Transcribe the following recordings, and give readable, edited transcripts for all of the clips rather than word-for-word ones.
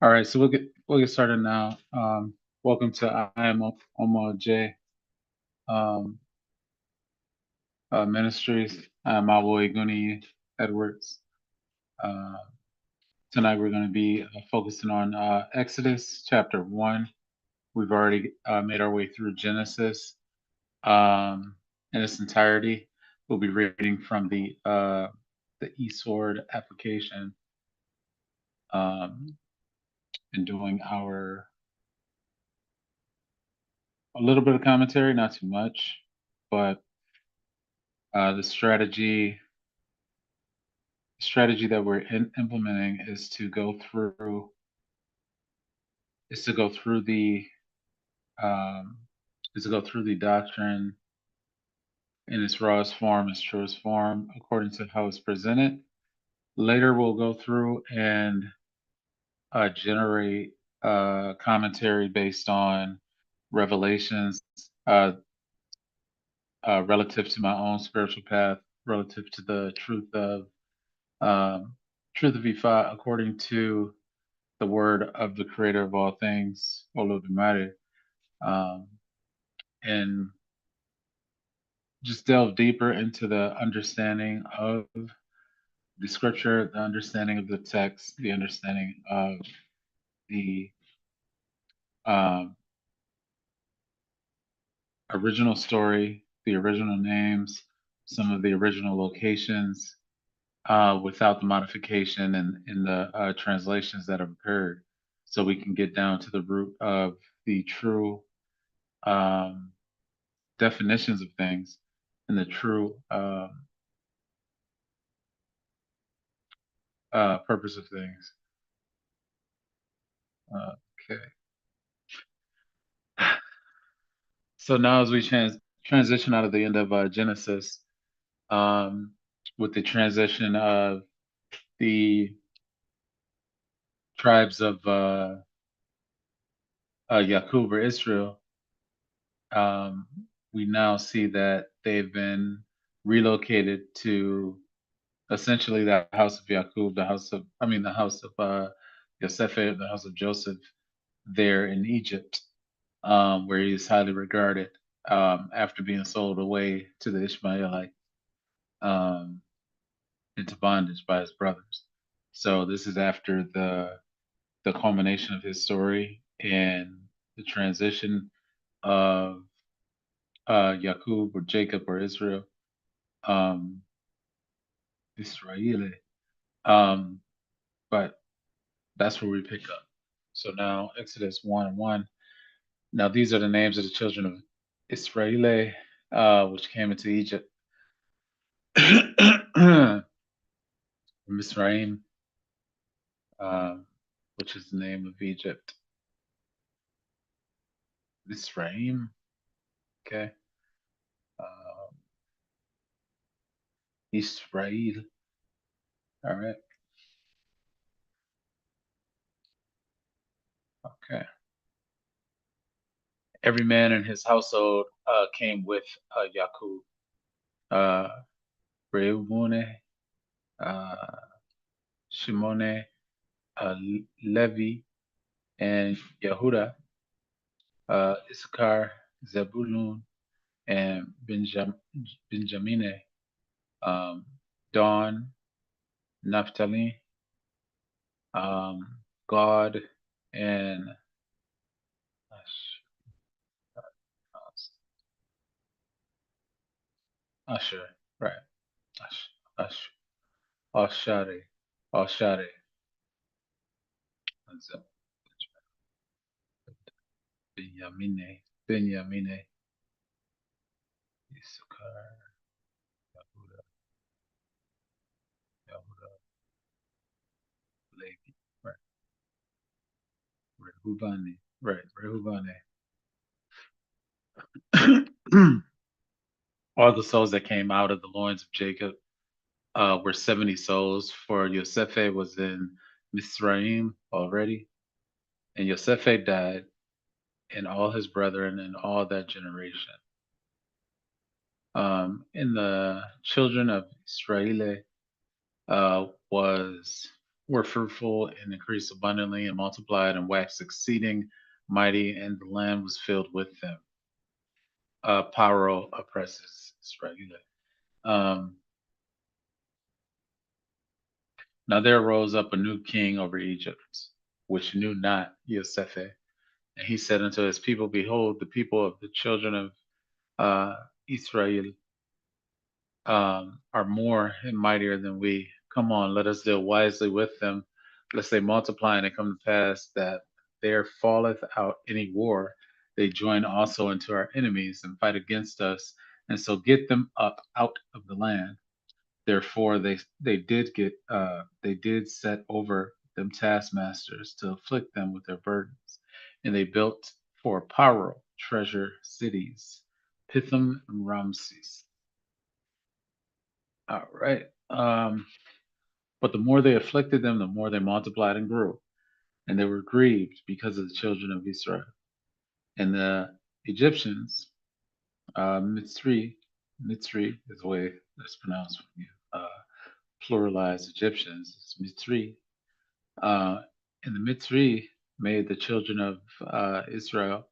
All right, so we'll get started now. Welcome to I am Omo J um, Ministries. I'm Awo Egunniyi Edwards. Uh, Tonight we're going to be focusing on Exodus chapter 1. We've already made our way through Genesis in its entirety. We'll be reading from the eSword application um, and doing our a little bit of commentary, not too much, but the strategy that we're implementing is to go through the um, doctrine in its rawest form, its truest form, according to how it's presented. Later, we'll go through and generate commentary based on revelations uh, relative to my own spiritual path, relative to the um, truth of Ifa, according to the word of the creator of all things, Olodumare, um, and just delve deeper into the understanding of the scripture, the understanding of the text, the understanding of the um, original story, the original names, some of the original locations, without the modification and in the translations that have occurred, so we can get down to the root of the true um, definitions of things and the true purpose of things. Okay. So now, as we transition out of the end of Genesis, um, with the transition of the tribes of Yaqub or Israel, um, we now see that they've been relocated to essentially the house of Yaqub, the house of Yosef, the house of Joseph, there in Egypt, where he is highly regarded after being sold away to the Ishmaelite um, into bondage by his brothers. So this is after the culmination of his story and the transition of Yaqub or Jacob or Israel, um, Israel. Um, but that's where we pick up. So now Exodus 1:1. Now these are the names of the children of Israel, which came into Egypt. Misraim, um, which is the name of Egypt. Misraim, okay. Um, Israel, all right, okay. Every man in his household came with Yaqub, uh, Reubone, uh, Shimone, Levi, and Yehuda, Issachar, Zebulun, and Benjamin, um, Don, Naphtali, God, and Asher, right? Ash, Ash, Ashare, Ashare, Benyamine, Benyamine, Issachar, Yehuda, Yehuda, Levi, right? Rehubani, right? Rehubani. All the souls that came out of the loins of Jacob were 70 souls, for Yosef was in Mizraim already, and Yosef died, and all his brethren and all that generation. And the children of Israel was were fruitful and increased abundantly and multiplied and waxed exceeding mighty, and the land was filled with them. Paro oppresses Israel. Um, Now there arose up a new king over Egypt, which knew not Yosef. And he said unto his people, behold, the people of the children of Israel are more and mightier than we. Come on, let us deal wisely with them, lest they multiply and it come to pass that there falleth out any war. They join also into our enemies and fight against us, and so get them up out of the land. Therefore they did set over them taskmasters to afflict them with their burdens, and they built for Paro treasure cities, Pithom and Ramses. All right. But the more they afflicted them, the more they multiplied and grew, and they were grieved because of the children of Israel. And the Egyptians, Mitzri is the way that's pronounced from you. Pluralized Egyptians, it's Mitzri. Uh, and the Mitzri made the children of Israel,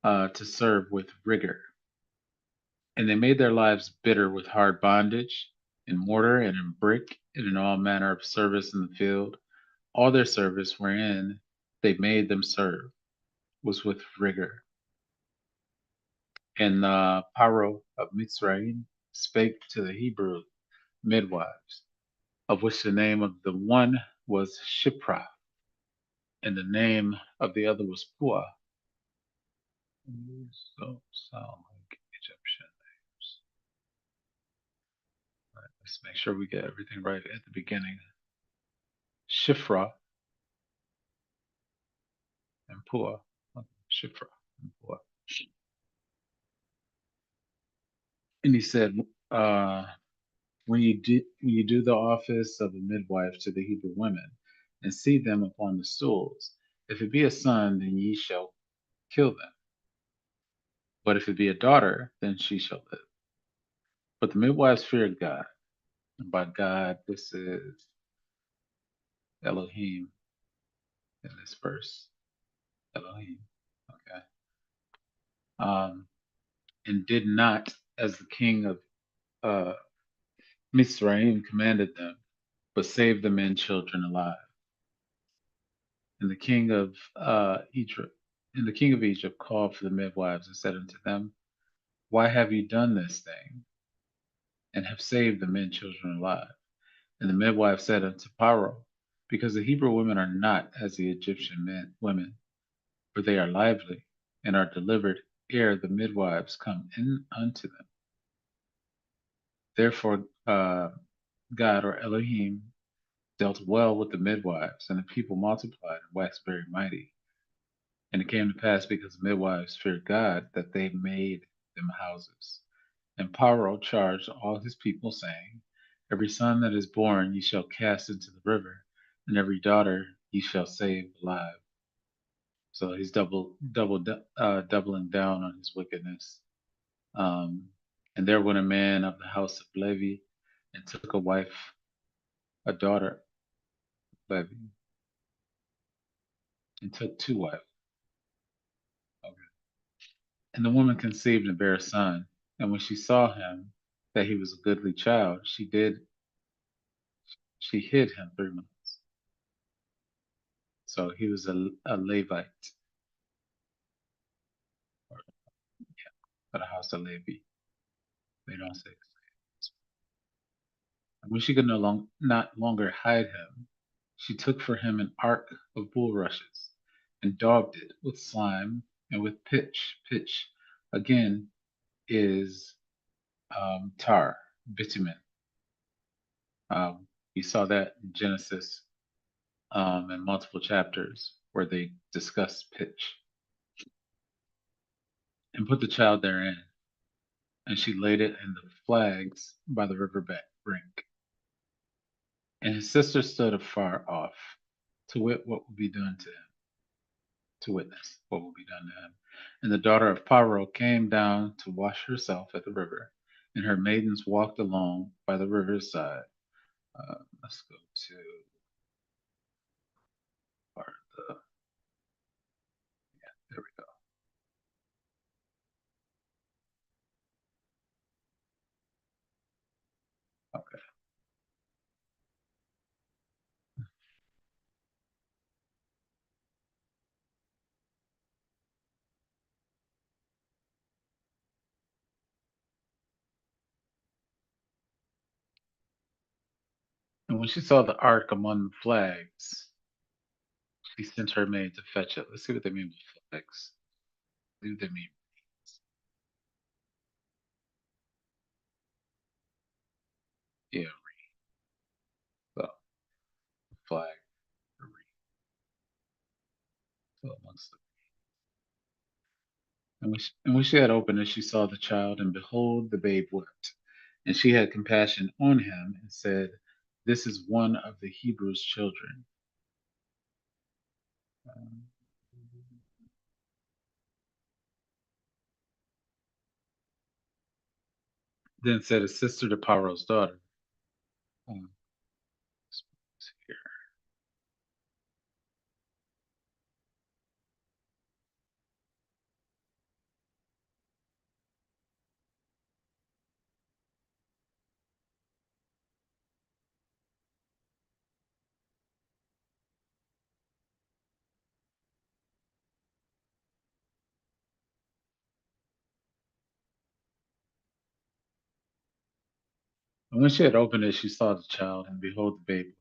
to serve with rigor. And they made their lives bitter with hard bondage, in mortar and in brick, and in all manner of service in the field. All their service wherein they made them serve was with rigor. And Paro of Mitzrayim spake to the Hebrew midwives, of which the name of the one was Shipra, and the name of the other was Pua. These don't sound like Egyptian names. All right, let's make sure we get everything right at the beginning. Shifra and Pua. Okay, Shifra and Pua. And he said, uh, when you do the office of a midwife to the Hebrew women, and see them upon the stools, if it be a son, then ye shall kill them. But if it be a daughter, then she shall live. But the midwives feared God. And by God, this is Elohim in this verse. Elohim. Okay. Um, and did not as the king of uh, Mizraim commanded them, but saved the men children alive. And the king of Egypt called for the midwives and said unto them, why have you done this thing, and have saved the men children alive? And the midwife said unto Pharaoh, because the Hebrew women are not as the Egyptian women, for they are lively, and are delivered ere the midwives come in unto them. Therefore God, or Elohim, dealt well with the midwives, and the people multiplied and waxed very mighty. And it came to pass, because the midwives feared God, that they made them houses. And Pharaoh charged all his people, saying, every son that is born ye shall cast into the river, and every daughter ye shall save alive. So he's doubling down on his wickedness. And there went a man of the house of Levi, and took a wife, a daughter of Levi, and took two wives. Okay. And the woman conceived and bare a son. And when she saw him, that he was a goodly child, she hid him 3 months. So he was a Levite, or the house of Levi. They don't say. And when she could not longer hide him, she took for him an ark of bulrushes, and daubed it with slime and with pitch. Pitch, again, is tar, bitumen. We saw that in Genesis, in multiple chapters where they discuss pitch. And put the child therein, and she laid it in the flags by the river brink. And his sister stood afar off, to wit what would be done to him, to witness what would be done to him. And the daughter of Pharaoh came down to wash herself at the river, and her maidens walked along by the river's side. Let's go to part of the. There we go. Okay. And when she saw the ark among the flags, she sent her maid to fetch it. Let's see what they mean by flags. What do they mean? Yeah, so flag, so amongst them. And when she had opened it, she saw the child, and behold, the babe wept. And she had compassion on him and said, "This is one of the Hebrews' children." Um, then said his sister to Paro's daughter. Um, here. And when she had opened it, she saw the child, and behold, the babe.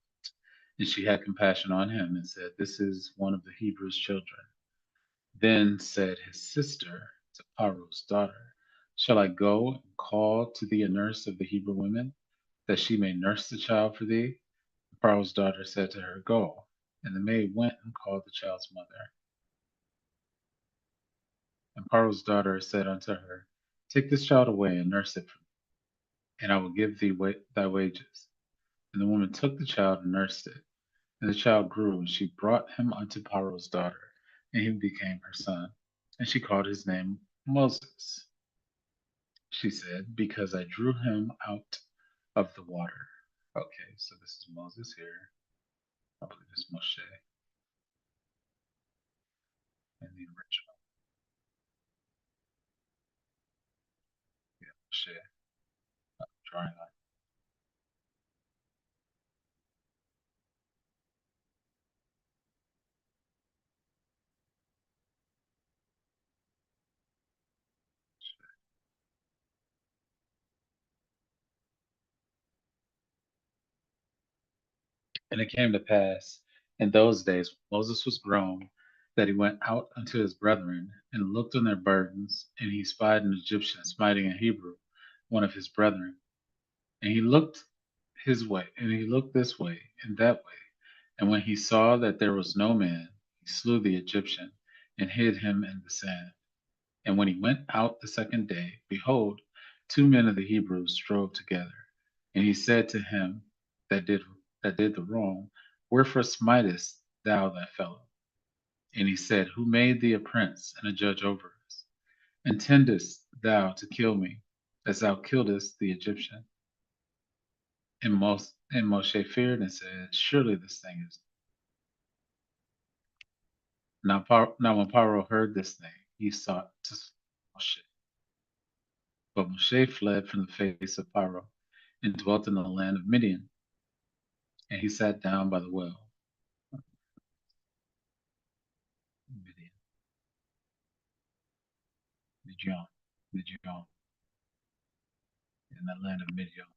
And she had compassion on him and said, "This is one of the Hebrews' children." Then said his sister to Paro's daughter, "Shall I go and call to thee a nurse of the Hebrew women, that she may nurse the child for thee?" Paro's daughter said to her, "Go." And the maid went and called the child's mother. And Paro's daughter said unto her, "Take this child away and nurse it for me, and I will give thee thy wages." And the woman took the child and nursed it. And the child grew, and she brought him unto Paro's daughter, and he became her son. And she called his name Moses. She said, "Because I drew him out of the water." Okay, so this is Moses here. I believe it's Moshe in the original. Yeah, Moshe, drawing line. And it came to pass in those days when Moses was grown, that he went out unto his brethren, and looked on their burdens, and he spied an Egyptian smiting a Hebrew, one of his brethren. And he looked his way, and he looked this way and that way. And when he saw that there was no man, he slew the Egyptian, and hid him in the sand. And when he went out the second day, behold, two men of the Hebrews strove together. And he said to him that did the wrong, "Wherefore smitest thou that fellow?" And he said, "Who made thee a prince and a judge over us? Intendest thou to kill me, as thou killedst the Egyptian?" And Moshe feared and said, "Surely this thing is." Now when Paro heard this thing, he sought to slay Moshe. But Moshe fled from the face of Paro and dwelt in the land of Midian. And he sat down by the well. Midian, Midian, Midian, in the land of Midian.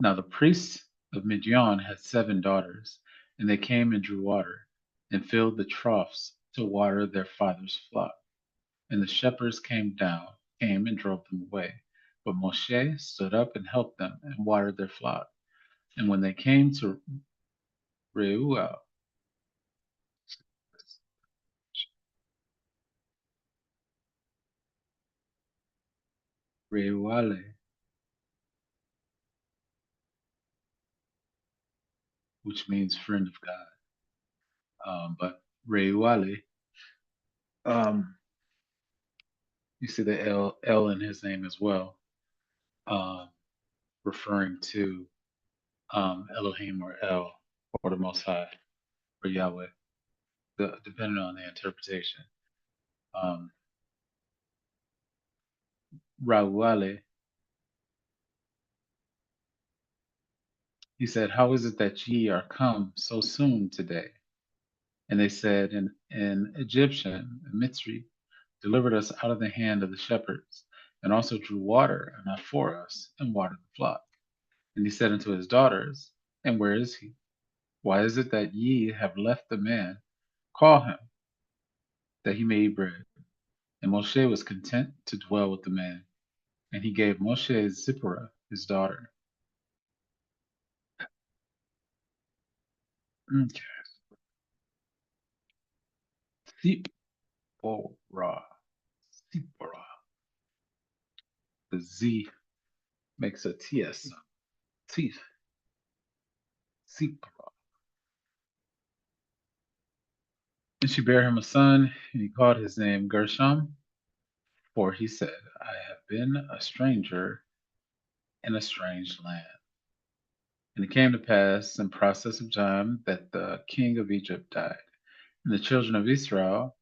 Now the priest of Midian had 7 daughters, and they came and drew water, and filled the troughs to water their father's flock. And the shepherds came and drove them away. But Moshe stood up and helped them, and watered their flock. And when they came to Reuel, Reuale, which means friend of God, but Reuale, um, you see the L in his name as well, um, referring to Elohim or El, or the Most High, or Yahweh, depending on the interpretation. Um, Rawale, he said, "How is it that ye are come so soon today?" And they said, "An Egyptian, a Mitzri, delivered us out of the hand of the shepherds, and also drew water enough for us, and watered the flock." And he said unto his daughters, "And where is he? Why is it that ye have left the man? Call him, that he may eat bread." And Moshe was content to dwell with the man. And he gave Moshe Zipporah, his daughter. Okay. Zipporah. Zipporah. The Z makes a TS. Teeth. Zipporah. And she bare him a son, and he called his name Gershom, for he said, "I have been a stranger in a strange land." And it came to pass in process of time that the king of Egypt died, and the children of Israel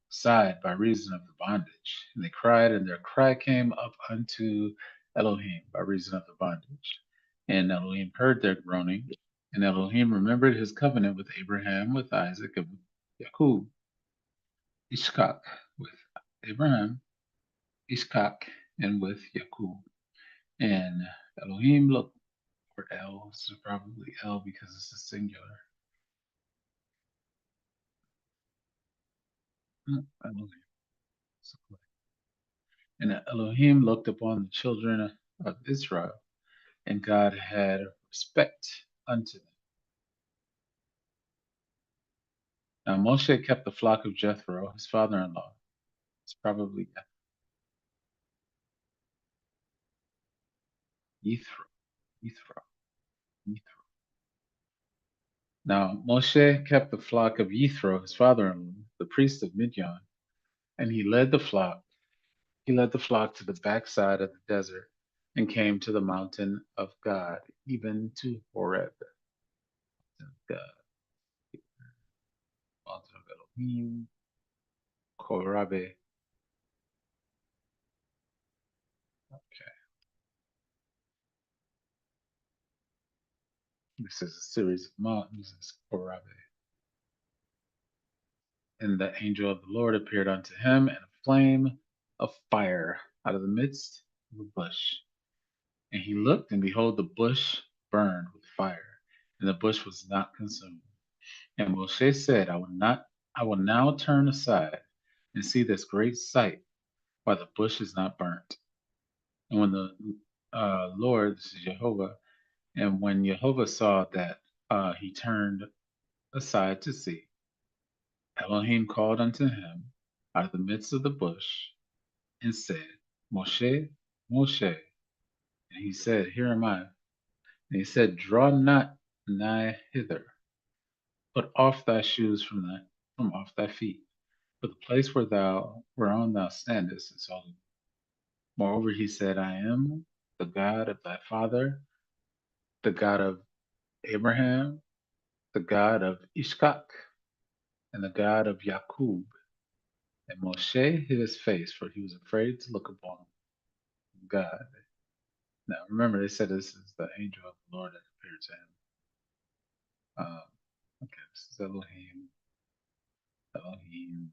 sighed by reason of the bondage. And they cried, and their cry came up unto Elohim by reason of the bondage. And Elohim heard their groaning, and Elohim remembered his covenant with Abraham, with Isaac, and with Jacob, Ishkak, with Abraham, Ishkak, and with Jacob. And Elohim looked, or El, so probably El because it's a singular. Elohim. And Elohim looked upon the children of Israel, and God had respect unto them. Now Moshe kept the flock of Jethro, his father-in-law. It's probably Yethro, Yethro, Yethro. Now Moshe kept the flock of Yethro, his father-in-law, the priest of Midian, and he led the flock. He led the flock to the backside of the desert, and came to the mountain of God, even to Horeb. God, mountain of Elohim, Korabe. Okay, this is a series of mountains. It's Korabe. And the angel of the Lord appeared unto him in a flame of fire out of the midst of a bush. And he looked, and behold, the bush burned with fire, and the bush was not consumed. And Moshe said, I will now turn aside and see this great sight, why the bush is not burnt. And when the Lord, this is Jehovah, and when Jehovah saw that, he turned aside to see, Elohim called unto him out of the midst of the bush, and said, Moshe, Moshe. And he said, Here am I. And he said, Draw not nigh hither. Put off thy shoes from off thy feet. For the place whereon thou standest is holy. Moreover, he said, I am the God of thy father, the God of Abraham, the God of Ishkak, and the God of Jacob. And Moshe hid his face, for he was afraid to look upon God. Now, remember, they said this is the angel of the Lord that appeared to him. Um, okay, this is Elohim, Elohim,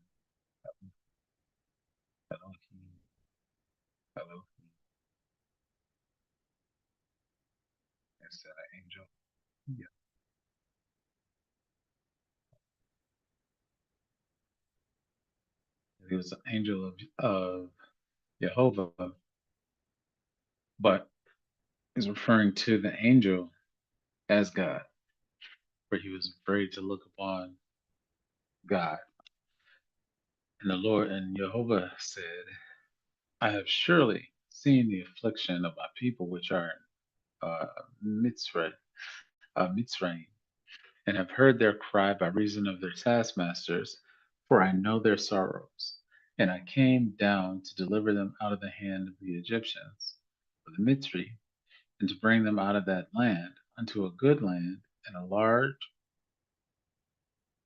Elohim, Elohim. Is that an angel? Yeah. He was an angel of Yehovah, but is referring to the angel as God, where he was afraid to look upon God. And the Lord and Jehovah said, I have surely seen the affliction of my people which are in Mitzrayim, Mitzrayim, and have heard their cry by reason of their taskmasters, for I know their sorrows. And I came down to deliver them out of the hand of the Egyptians, of the Mitzri, and to bring them out of that land unto a good land, and a large,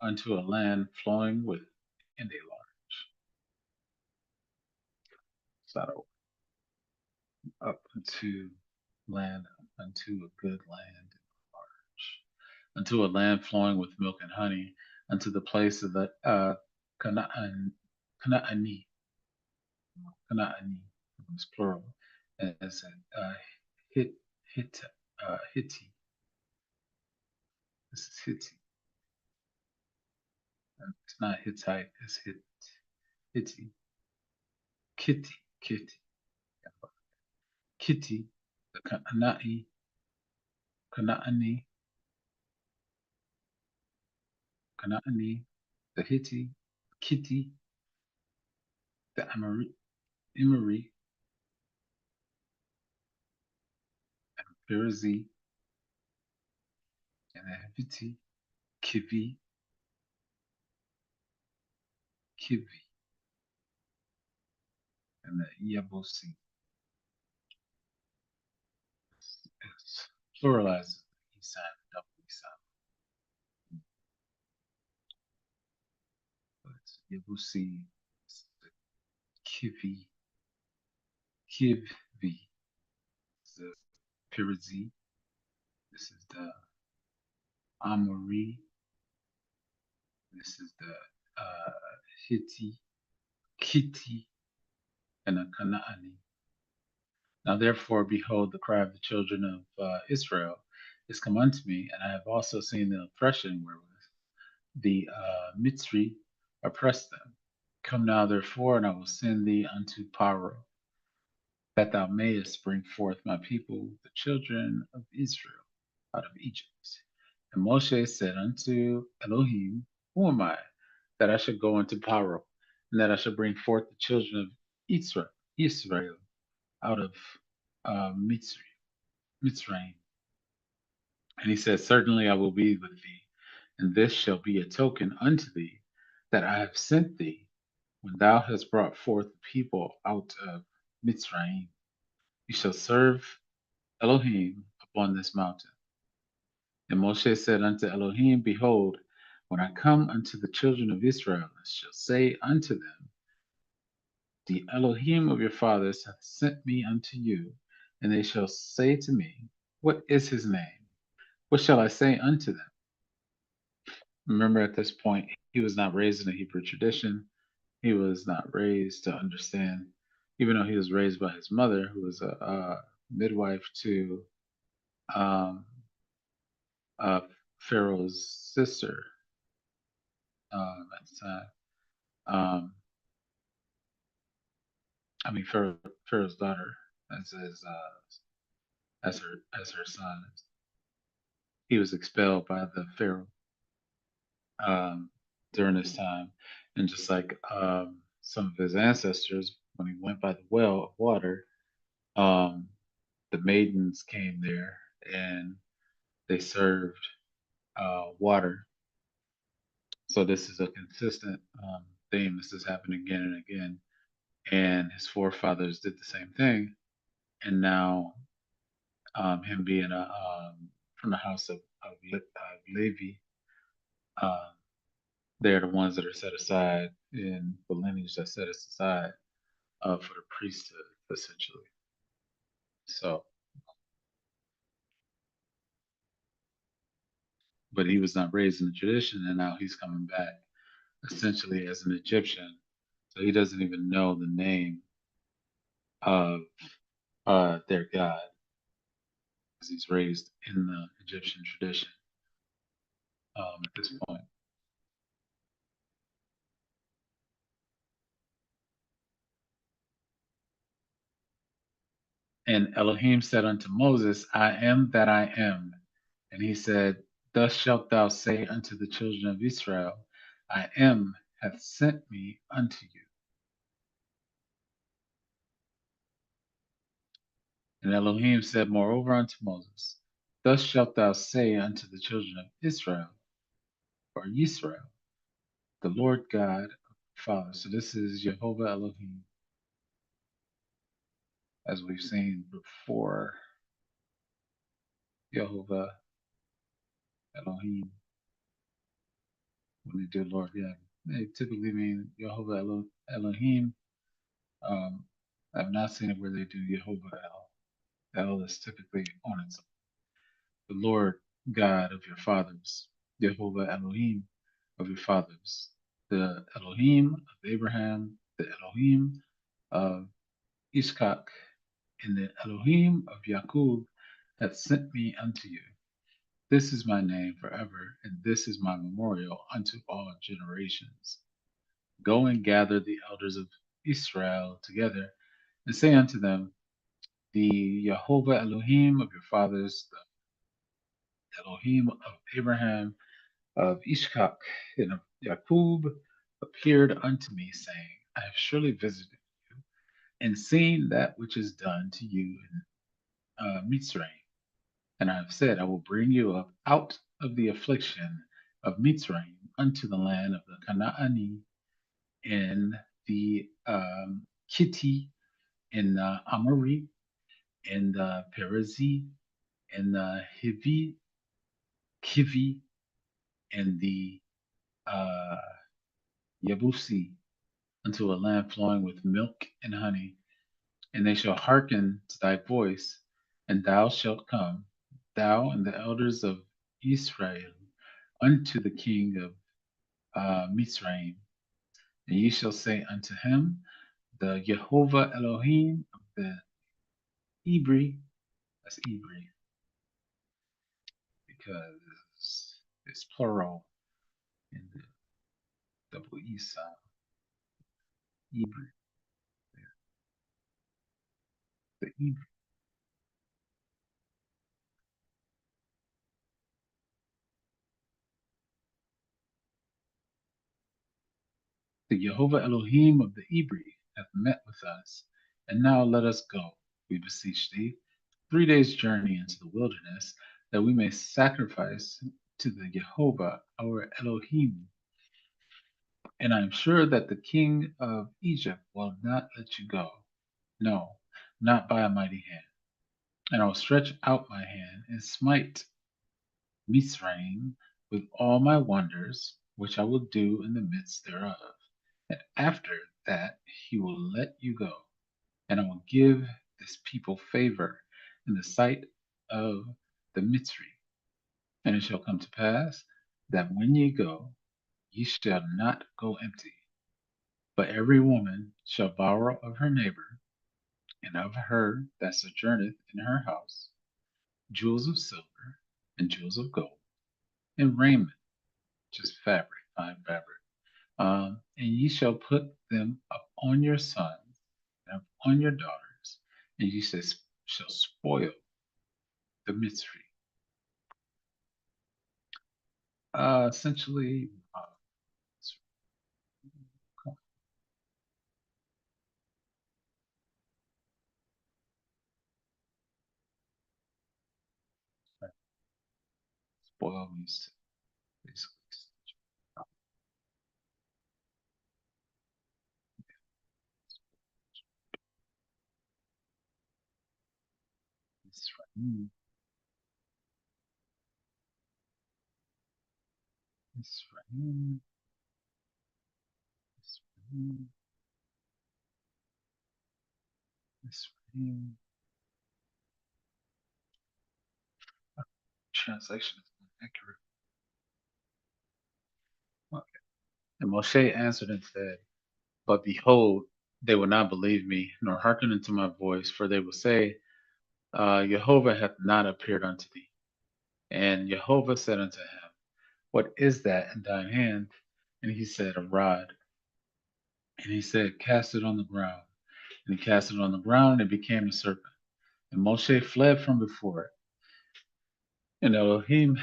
unto a land flowing with, and a large, so up unto land, unto a good land, large, unto a land flowing with milk and honey, unto the place of the Canaan, Canaani, Canaani, it's plural, as Hit, Hit, Hitti. This is Hitti. It's not Hittite. It's Hitti. Kitty, Kitty, Kitty, the Kanaani, Kanaani, the Hitti, Kitty, the Emery, Pharisee, and the Hitti, Kivi, Kivi, and the Yabusi. It's pluralized the east side, the double east side. But it's Yabusi, it's the Kivi, Kivi, it's the Pharisee. This is the Amori. This is the Hitti, Kitty, and the Kanaani. Now therefore, behold, the cry of the children of Israel is come unto me, and I have also seen the oppression wherewith the Mitzri oppressed them. Come now, therefore, and I will send thee unto Paro, that thou mayest bring forth my people, the children of Israel, out of Egypt. And Moshe said unto Elohim, who am I, that I should go unto Paro, and that I should bring forth the children of Israel out of Mitzrayim? And he said, certainly I will be with thee, and this shall be a token unto thee that I have sent thee when thou hast brought forth the people out of Mitzrayim. You shall serve Elohim upon this mountain. And Moshe said unto Elohim, behold, when I come unto the children of Israel, I shall say unto them, the Elohim of your fathers hath sent me unto you, and they shall say to me, what is his name? What shall I say unto them? Remember, at this point, he was not raised in a Hebrew tradition. He was not raised to understand, even though he was raised by his mother, who was a midwife to um, uh, Pharaoh's sister at the time. Pharaoh's daughter, as his, as her son. He was expelled by the Pharaoh during this time, and just like some of his ancestors, when he went by the well of water, um, the maidens came there and they served water. So this is a consistent theme. This has happened again and again, and his forefathers did the same thing. And now him being from the house of Levi, uh, they're the ones that are set aside in the lineage that set us aside for the priesthood, essentially. So, but he was not raised in the tradition, and now he's coming back essentially as an Egyptian. So he doesn't even know the name of their God, because he's raised in the Egyptian tradition at this point. And Elohim said unto Moses, I am that I am. And he said, thus shalt thou say unto the children of Israel, I am hath sent me unto you. And Elohim said moreover unto Moses, thus shalt thou say unto the children of Israel, or Yisrael, the Lord God of the Father. So this is Yehovah Elohim, as we've seen before. Yehovah Elohim. When they do Lord, yeah, they typically mean Yehovah Elohim. Um, I've not seen it where they do Yehovah El. El is typically on its own. The Lord God of your fathers, Yehovah Elohim of your fathers, the Elohim of Abraham, the Elohim of Ishak, and the Elohim of Jacob hath sent me unto you. This is my name forever, and this is my memorial unto all generations. Go and gather the elders of Israel together, and say unto them, the Yehovah Elohim of your fathers, the Elohim of Abraham, of Ishak, and of Jacob, appeared unto me, saying, I have surely visited you, and seen that which is done to you in Mitzrayim. And I have said, I will bring you up out of the affliction of Mitzrayim unto the land of the Canaani, and the Kitti, and the Amori, and the Perizi, and the Kivi, and the uh, Yebusi, unto a land flowing with milk and honey. And they shall hearken to thy voice, and thou shalt come, thou and the elders of Israel, unto the king of Mitzrayim. And ye shall say unto him, the Yehovah Elohim of the Hebrew, that's Hebrew, because it's plural in the double E sound, Hebrew, the Hebrew. The Yehovah Elohim of the Hebrew hath met with us, and now let us go, we beseech thee, 3 days' journey into the wilderness, that we may sacrifice to the Yehovah our Elohim. And I am sure that the king of Egypt will not let you go, no, not by a mighty hand. And I will stretch out my hand and smite Mizraim with all my wonders, which I will do in the midst thereof. And after that he will let you go, and I will give this people favor in the sight of the Mitzri. And it shall come to pass that when ye go, ye shall not go empty, but every woman shall borrow of her neighbor, and of her that sojourneth in her house, jewels of silver, and jewels of gold, and raiment, just fabric, fine fabric. And ye shall put them upon your sons and upon your daughters, and ye shall spoil the Mitzri. Essentially, spoil means to basically Mitzrayim, Mitzrayim, Mitzrayim, Mitzrayim. Translation is inaccurate. Okay. And Moshe answered and said, but behold, they will not believe me, nor hearken unto my voice, for they will say, Jehovah hath not appeared unto thee. And Jehovah said unto him, what is that in thine hand? And he said, a rod. And he said, cast it on the ground. And he cast it on the ground, and it became a serpent. And Moshe fled from before it. And Elohim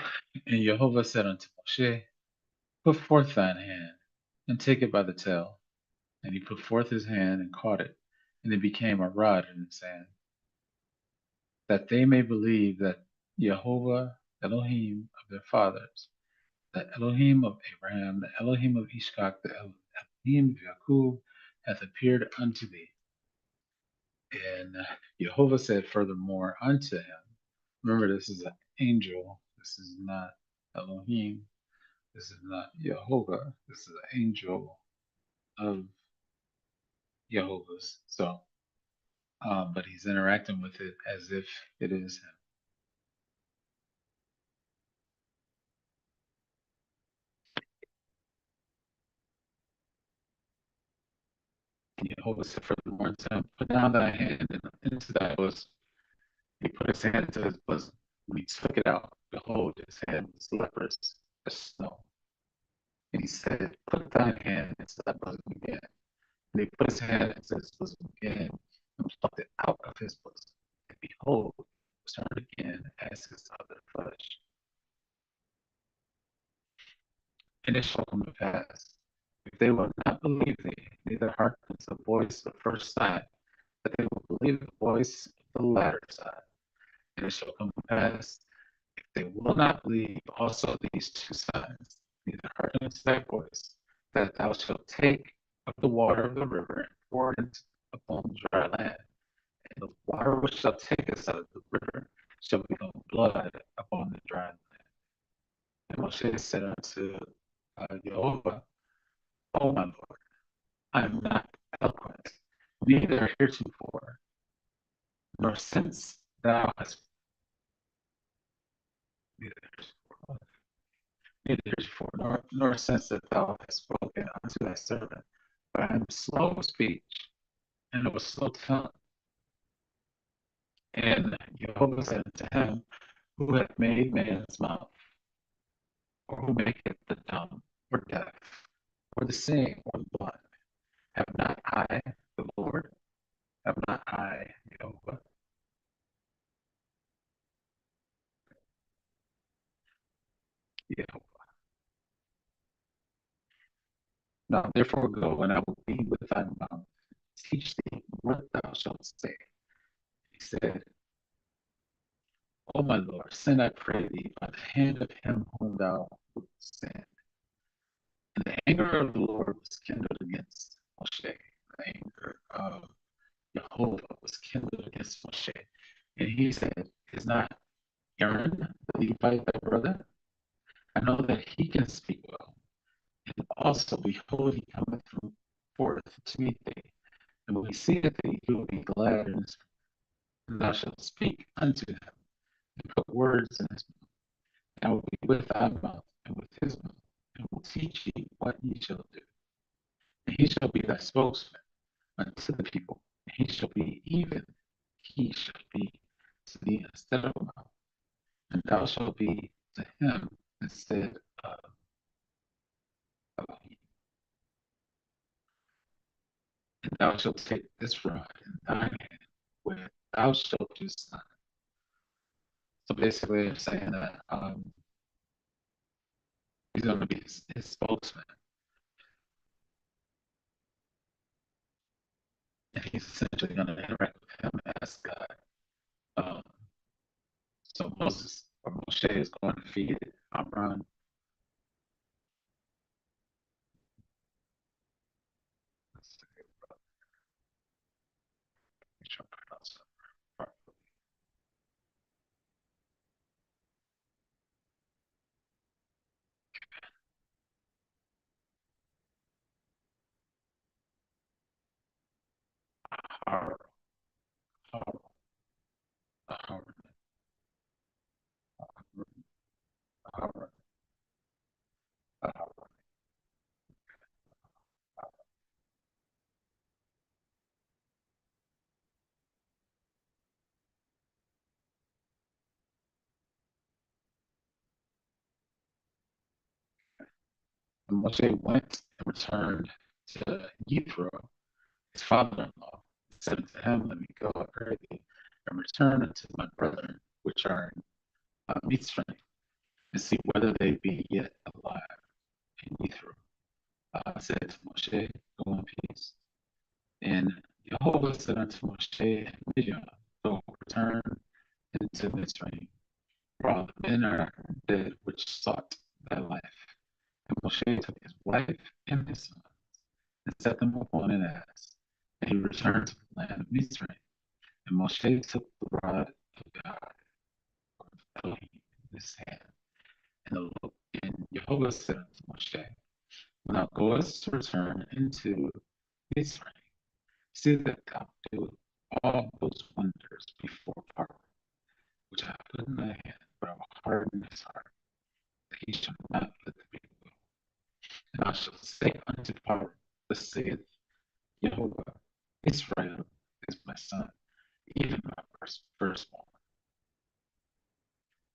and Jehovah said unto Moshe, put forth thine hand, and take it by the tail. And he put forth his hand and caught it, and it became a rod in his hand, that they may believe that Yehovah Elohim of their fathers, the Elohim of Abraham, the Elohim of Ishak, the Elohim of Jacob, hath appeared unto thee. And Jehovah said furthermore unto him, remember this is angel. This is not Elohim. This is not Yehovah. This is an angel of Yehovah's. So, but he's interacting with it as if it is him. Yehovah said furthermore to him, put down thy hand into thy bosom. He put his hand into his bosom. When he took it out, behold, his hand was leprous as snow. And he said, put thine hand into thy bosom again. And he put his hand into his bosom again and plucked it out of his bosom. And behold, it was turned again as his other flesh. And it shall come to pass, if they will not believe thee, neither hearken to the voice of the first sign, that they will believe the voice of the latter sign. And it shall come to pass, if they will not believe also these two signs, neither hearken to thy voice, that thou shalt take of the water of the river and pour it upon the dry land. And the water which shall take us out of the river shall become blood upon the dry land. And Moshe said unto Yehovah, O my Lord, I am not eloquent, neither heretofore, nor since thou hast neither heretofore, nor since that thou hast spoken unto thy servant, but I am slow of speech and of a slow tongue. And Jehovah said unto him, who hath made man's mouth, or who maketh the dumb or deaf, or the seeing or the blind? Have not I the Lord? Have not I Jehovah? Jehovah. Now therefore go, and I will be with thy mouth, teach thee what thou shalt say. He said, O my Lord, send, I pray thee, by the hand of him whom thou wilt send. And the anger of the Lord was kindled against Moshe. The anger of Jehovah was kindled against Moshe. And he said, is not Aaron the Levite thy brother? I know that he can speak well. And also, behold, he cometh forth to meet thee. And when he seeth thee, he will be glad in his spirit. And thou shalt speak unto him, and put words in his mouth. And I will be with thy mouth, and with his mouth, and will teach ye what ye shall do. And he shall be thy spokesman unto the people. And he shall be to thee instead of a mouth. And thou shalt be to him instead of Elohim. And thou shalt take this rod in thine hand, where thou shalt do sign. So basically, I'm saying that he's going to be his spokesman, and he's essentially going to interact with him as God. Um, so Moshe is going to feed Amram. Make sure I pronounce it properly. Har, har, har, har, har. And Moshe went and returned to Yethro, his father-in-law, and said unto him, let me go, I pray thee, and return unto my brethren, which are in Mitzrayim, and see whether they be yet alive. And Yethro said to Moshe, go in peace. And Jehovah said unto Moshe and Midian, go return into Mitzrayim, for all the men are dead which sought thy life. And Moshe took his wife and his sons and set them upon an ass. And he returned to the land of Mitzrayim. And Moshe took the rod of God, of Elohim, his hand. And Yehovah said unto Mosheh, when thou goest to return into Israel, see that thou do all those wonders before Pharaoh, which I have put in thy hand, but I will harden his heart, that he shall not let the people go. And I shall say unto Pharaoh, thus saith Yehovah, Israel is my son, even my firstborn.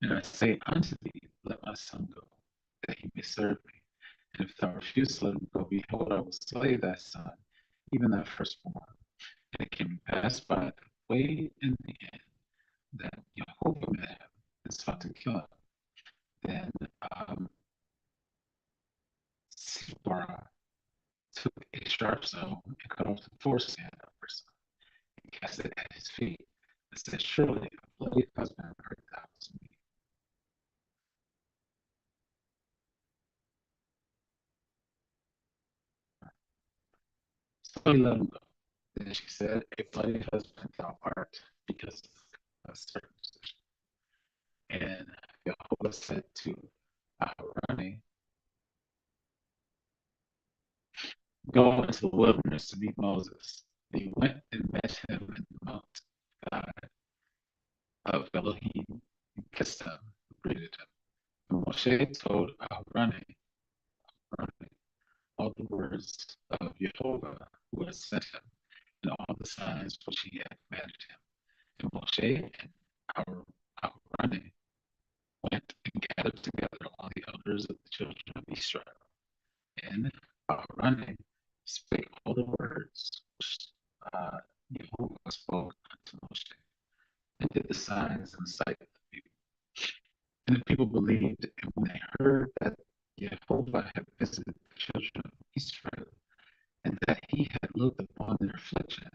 And I say unto thee, let my son go, that he may serve me. And if thou refuse to let him go, behold, I will slay thy son, even thy firstborn. And it came to pass by the way in the end that Yehovah met him and sought to kill him. Then Sisera took a sharp stone and cut off the foreskin of her son and cast it at his feet and said, surely a bloody husband art thou to me. So he let him go. Then she said, a bloody husband thou art because of circumcision. And Jehovah said to Aharani, go into the wilderness to meet Moses. And he went and met him in the mount God of Elohim and kissed him, and greeted him. And Mosheh told Aharani all the words of Jehovah who had sent him, and all the signs which he had commanded him. And Mosheh and Aharani went and gathered together all the elders of the children of Israel. And Aharani spake all the words which Jehovah spoke unto Moshe, and did the signs in the sight of the people. And the people believed, and when they heard that Jehovah had visited the children of Israel, and that he had looked upon their affliction,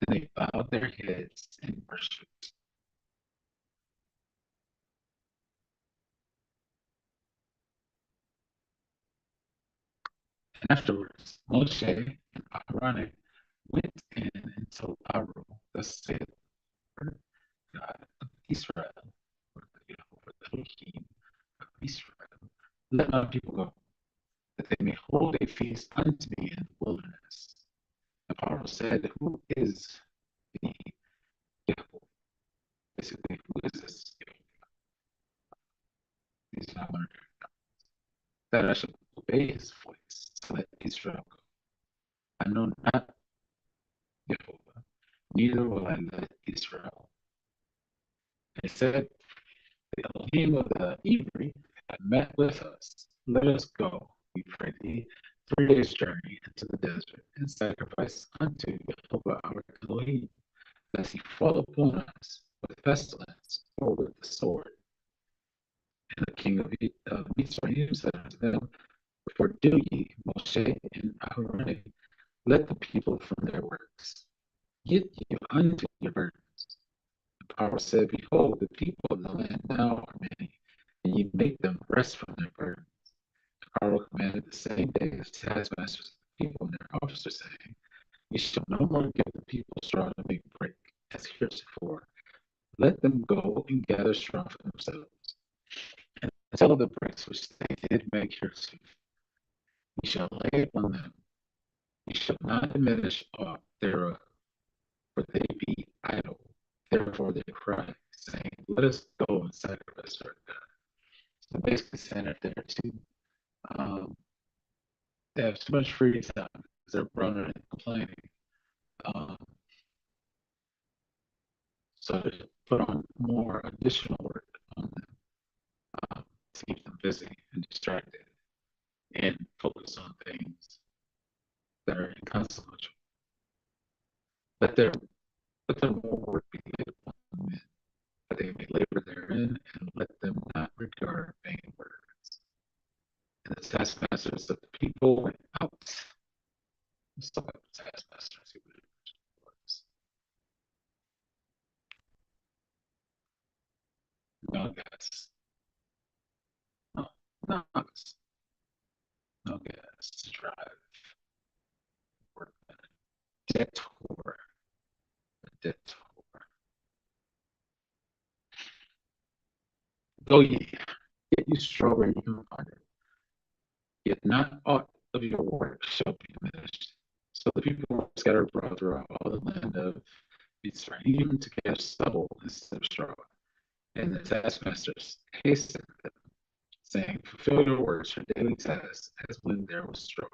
then they bowed their heads and worshipped. And afterwards, Moshe and Aharoni went in and told Pharaoh, thus saith the Lord God of Israel, or the Yehovah Elohim of Israel, let my people go, that they may hold a feast unto me in the wilderness. And Pharaoh said, who is the Yehovah? Basically, who is this Yehovah? He's not wondering that I should obey his voice to let Israel go. I know not Yehovah, neither will I let Israel. And he said, the Elohim of the Hebrew have met with us. Let us go, we pray thee, 3 days' journey into the desert, and sacrifice unto Yehovah our Elohim, lest he fall upon us with pestilence or with the sword. And the king of Mitzrayim said unto them, for do ye, Mosheh and Aharoni, let the people from their works. Get you unto your burdens. The power said, behold, the people of the land now are many, and ye make them rest from their burdens. The power commanded the same day the taskmasters of the people and their officers, saying, ye shall no more give the people straw to make break, as heretofore. Let them go and gather straw for themselves. And tell the bricks which they did make heretofore, ye shall lay upon them. Ye shall not diminish aught thereof, for they be idle. Therefore they cry, saying, let us go and sacrifice our God. So basically saying that they have too much free time because they're running and complaining. Um, so they put on more additional work on them to keep them busy and distracted and focus on things that are inconsequential. Let their more work be laid upon men, that they may labor therein, and let them not regard vain words. And the taskmasters of the people went out. Let's talk about the taskmasters. See what it was. No gas. No, no gas. No gas to drive. Workman. Detour. A detour. Go ye. you straw where you can find it. Yet not aught of your work shall be diminished. So the people were scattered abroad throughout all the land of Israel, even to gather stubble instead of straw. And the taskmasters hastened them, saying, fulfill your works, your daily tasks, as when there was straw.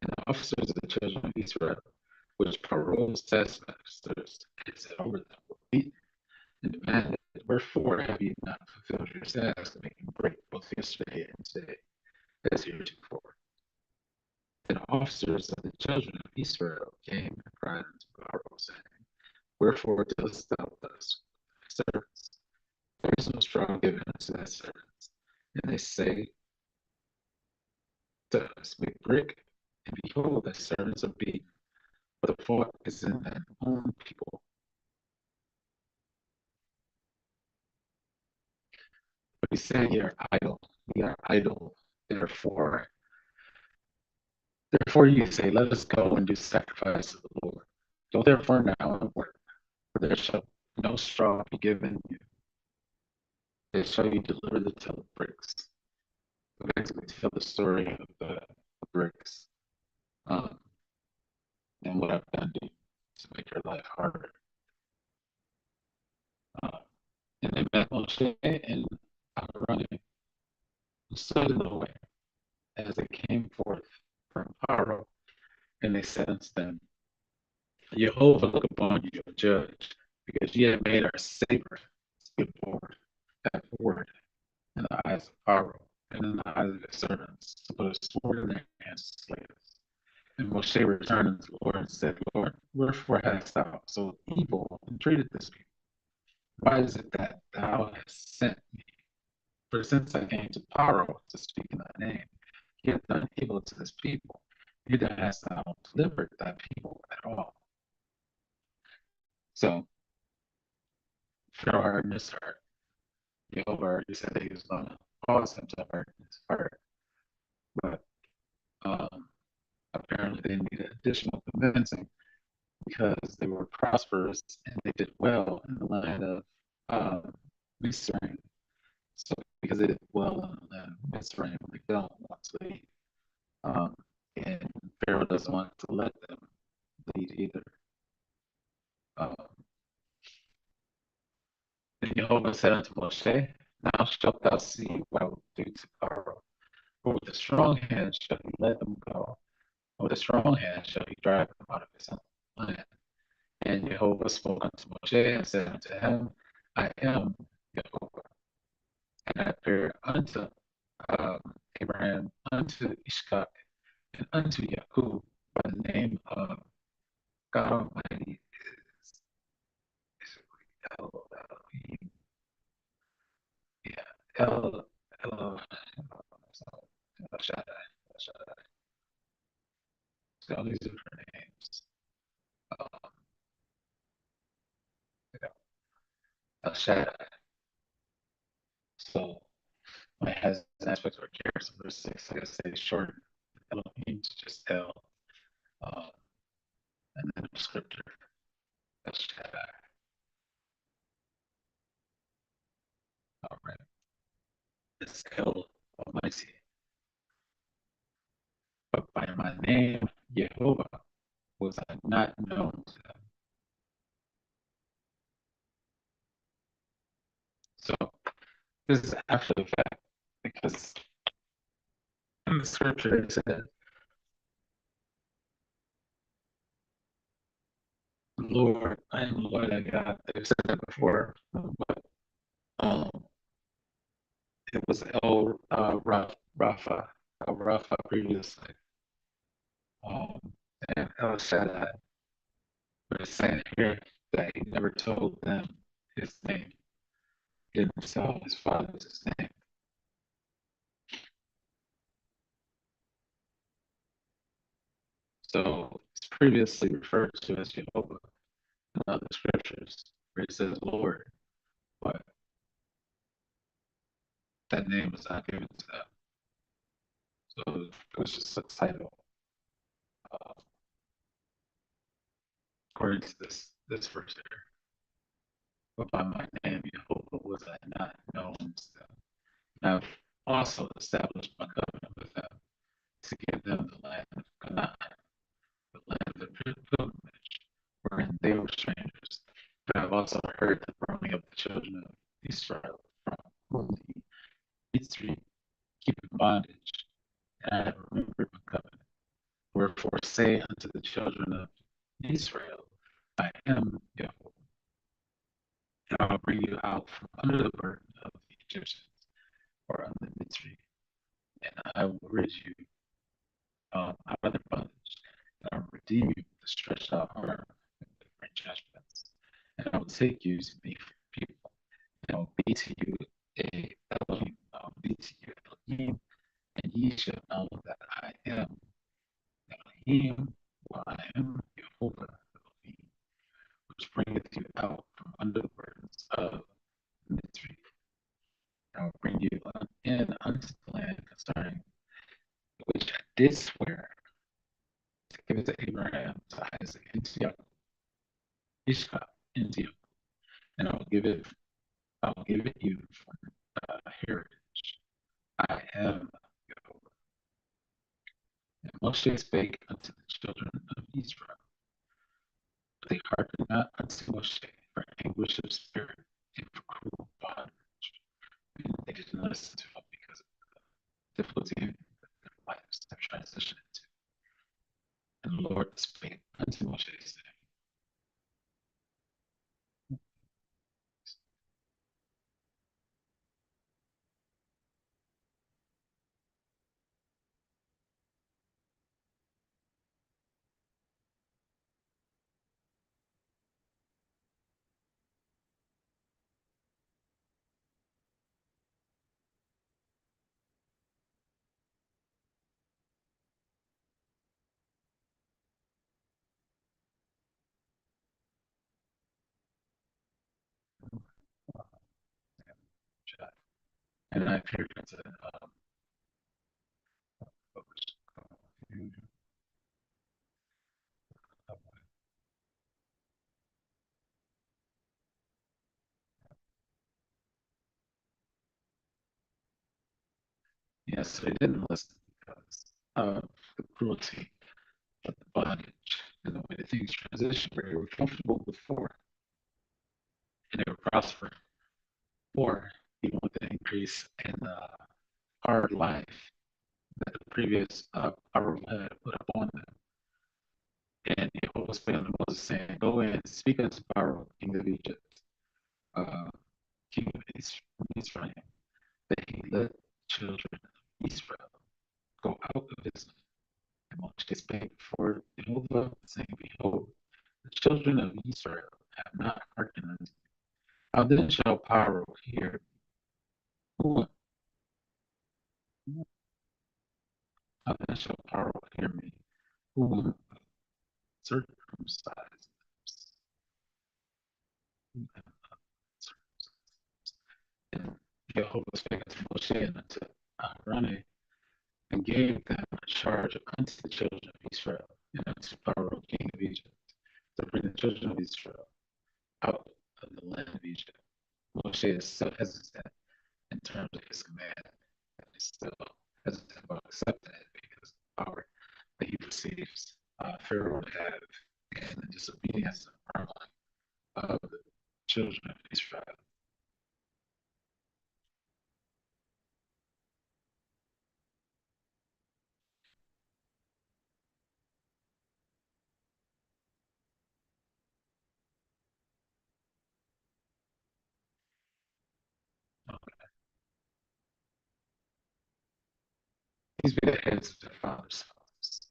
And the officers of the children of Israel, which Pharaoh's taskmasters had set over them, were beaten and demanded, wherefore have you not fulfilled your task of making bread both yesterday and today, as heretofore? And the officers of the children of Israel came and cried unto Pharaoh, saying, wherefore dost thou thus with thy servants? There is no straw given unto thy servants. And they say to us, make brick, and behold, thy servants are beaten, but the fault is in thine own people. But he said, ye are idle, ye are idle, therefore you say, let us go and do sacrifice to the Lord. Go therefore now and work, for there shall no straw be given you. They shall you deliver the till of bricks. So basically tell the story of the bricks, um, and what I've done to make your life harder. Uh, and they met Mosheh and Aaron, who stood in the way as they came forth from Pharaoh, and they said unto them, Yehovah look upon you, judge, because ye have made our savor skip forward, backward in the eyes of Pharaoh, and in the eyes of his servants, to put a sword in their hands to slay us. And Moshe returned unto the Lord and said, Lord, wherefore hast thou so evil entreated this people? Why is it that thou hast sent me? For since I came to Pharaoh to speak in thy name, he hath done evil to this people, neither hast thou delivered thy people at all. So Pharaoh hardened his heart. Yehovah already said that he was going to cause him to harden his heart, but apparently they needed additional convincing because they were prosperous and they did well in the land of Mitzrayim. So because they did well in the land of Mitzrayim, they don't want to leave. And Pharaoh doesn't want to let them lead either. And Yehovah said unto Moshe, now shalt thou see what I will do to Pharaoh. For with a strong hand shall he let them go, and with a strong hand shall he drive them out of his own land. And Yehovah spoke unto Moshe and said unto him, I am Yehovah. And I appeared unto Abraham, unto Ishak, and unto Jacob by the name of God Almighty is basically Elohim. Yeah, El Shaddai. So all these different names. Um, El Shaddai. So when it has an aspect of a character, verse 6, I gotta say short Elohim to just El. And then a descriptor, El Shaddai. All right. It's El Almighty. But by my name, Yehovah, was I not known to them. So this is after the fact, because in the scripture it says, Lord, I am the Lord thy God. They've said that before, but um, it was Rafa, Rafa previously, um, and El Shaddai. But it's saying here that he never told them his name. He didn't tell his father's his name. So it's previously referred to as Jehovah in other scriptures where it says Lord, but that name was not given to them. So it was just a title. Uh, According to this verse here. But by my name, Jehovah was I not known to them. I've also established my covenant with them to give them the land of Canaan, the land of pilgrimage, wherein they were strangers. But I've also heard the groaning of the children of Israel, from whom the Ministries keep in bondage, and I have remembered my covenant. Wherefore say unto the children of Israel, I am Yehovah, and I will bring you out from under the burden of the Egyptians, or under the Ministry, and I will rid you out of their bondage, and I will redeem you with a stretched out arm and with great judgments, and I will take you to be people, and I will be to you a Elohim, I will be to you Elohim, and ye shall know that I am Elohim, for I am Yehovah Elohim, which bringeth you out from under the burdens of Mitzri. I will bring you in unto the land concerning which I did swear to give it to Abraham, to Isaac, and to Jacob, Ishmael, and to Jacob, and I will give it you for a heritage. I am Yehovah. And Moshe spake unto the children of Israel, but they hearkened not unto Moshe for anguish of spirit and for cruel bondage. And they did not listen to him because of the difficulty in their lives have transitioned into. And the Lord spake unto Moshe, saying, and I appeared unto yes, so they didn't listen because of the cruelty of the bondage and the way that things transition where they were comfortable before and they were prospering, or even with the increase in hard life that the previous Pharaoh had put upon them. And Yehovah spake unto Moses, saying, go in and speak unto Pharaoh, king of Egypt, uh, king of Israel, that he let the children of Israel go out of his land. And Moshe spake before Yehovah, saying, behold, the children of Israel have not hearkened unto me. How then shall Pharaoh hear? Who, how then shall Pharaoh hear me? Who circumcised and Jehovah spake unto Moshe and unto Aaron, and gave them a charge unto the children of Israel and unto Pharaoh king of Egypt to bring the children of Israel out of the land of Egypt. Moshe is so hesitant in terms of his command, and he's still hesitant about accepting it because of the power that he perceives Pharaoh to have and the disobedience and of the children of Israel. These be the heads of their fathers' houses.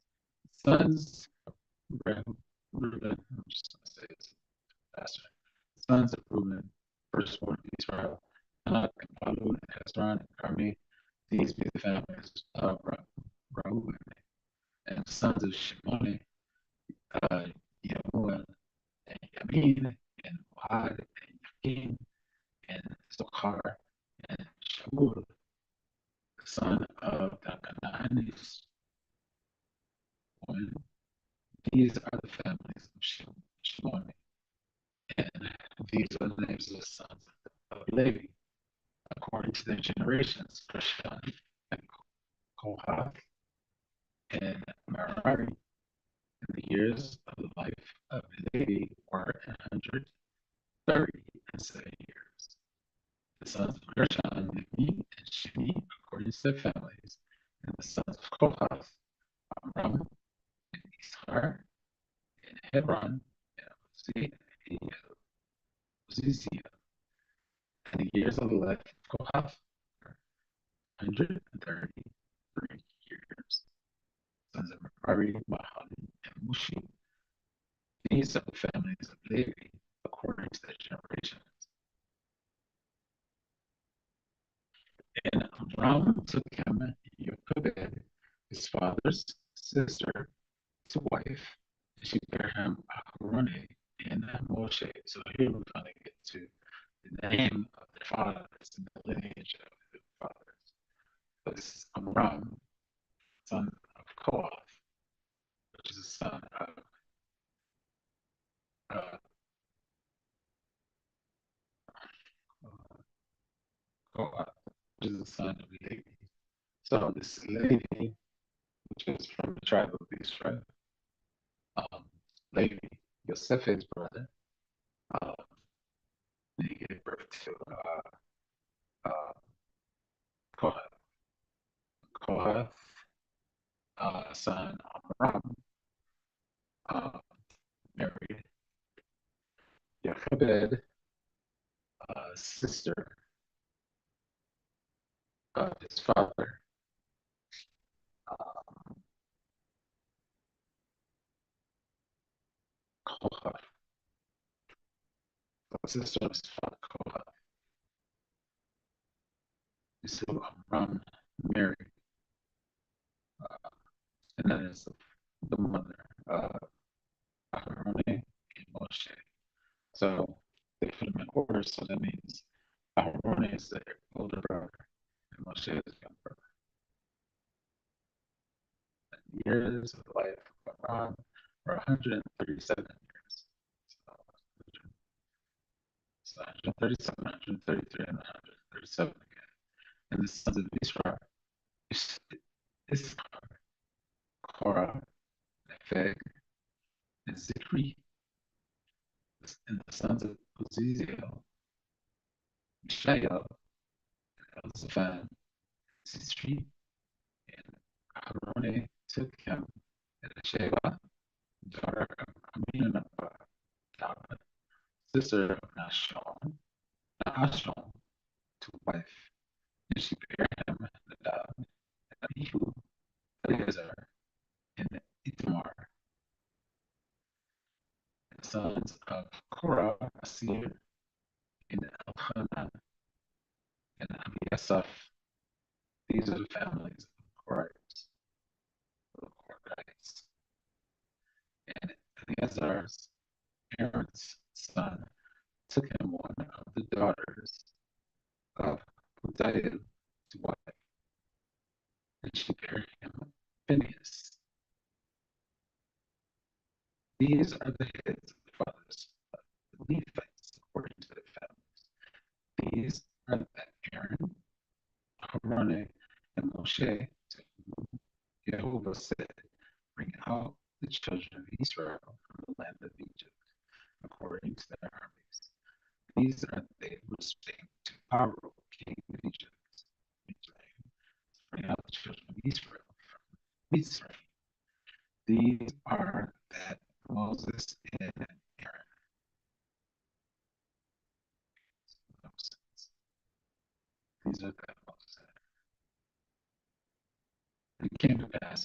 Sons of Reuben, I'm just going to say it's faster. Sons of Reuben, firstborn of Israel, Anak and Palu and Hezron and Carmi. These be the families of Reuben. And sons of Shimoni, Yemuel and Yamin and Ohad and Yakin and Zohar and Shaul, the son of the Canaanites. These are the families of Shimoni, and these are the names of the sons of Levi, according to their generations, Gershon and Kohath and Merari. And the years of the life of Levi were 137 years. The sons of Gershon, Libni, and Shimi, according to their families, and the sons of Kohath, Amram, and Ishar, and Hebron, and Uzziah. And the years of the life of Kohath were 133 years. Sons of Merari, Mahali, and Mushi. These are the families of Levi, according to their generations. And Amram took him Jochebed, his father's sister, to wife, and she bare him Aharone and Mosheh. So here we're going to get to the name of their fathers and the lineage of their fathers. So this is Amram, son of Kohath, which is the son of Kohath, which is the son of Levi. So this Levi, which is from the tribe of Israel, Levi, Yosef's brother, he gave birth to Kohath. Kohath, son Amram, married Jochebed, sister of his father, Kohath, the sister of his father Kohath. So Amram married, and that is the mother of Aharone and Moshe. So they put them in order, so that means Aharone is their older brother, and Moshe is his younger brother. And the years of the life of Amram were 137 years. So 137, 133, and 137 again. And the sons of Israel, Issachar, Korah, Nepheg, and Zikri, and the sons of Uzziel, Mishael, Elzaphan, Zitri, and Aharone took him, and Sheba, daughter of Aminadab, sister of Nahashon, to wife, and she bare him Nadab, and Abihu, Eleazar, and Itamar. And the sons of Korah, Asir, and Elchanan, and Abiasaph. These are the families of the Korahites. And Eleazar's, Aaron's son, took him one of the daughters of Uziah to wife, and she bare him Phinehas. These are the heads of the fathers of the Levites according to their families. These are Aaron, Aharone, and Moshe, to whom Yehovah said, bring out the children of Israel from the land of Egypt, according to their armies. These are they who spake to Pharaoh, king of Egypt, bring out the children of Israel from Israel. These are that Moses and Aaron. These are that Moses and Aaron. And it came to pass,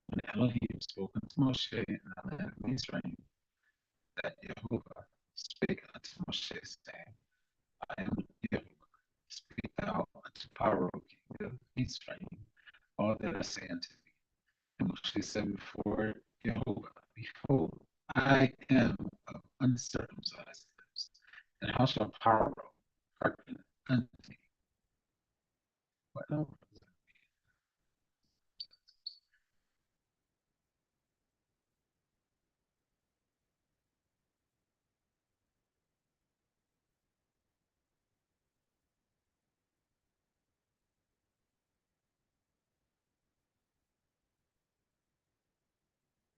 when Elohim spoke unto Moshe in the land of Israel, that Yehovah spake unto Moshe, saying, I am Yehovah. Speak thou unto Pharaoh, king of Israel, all that I say unto thee. And Moshe said before Yehovah, behold, I am of uncircumcised lips, and how shall Pharaoh hearken unto me? What else?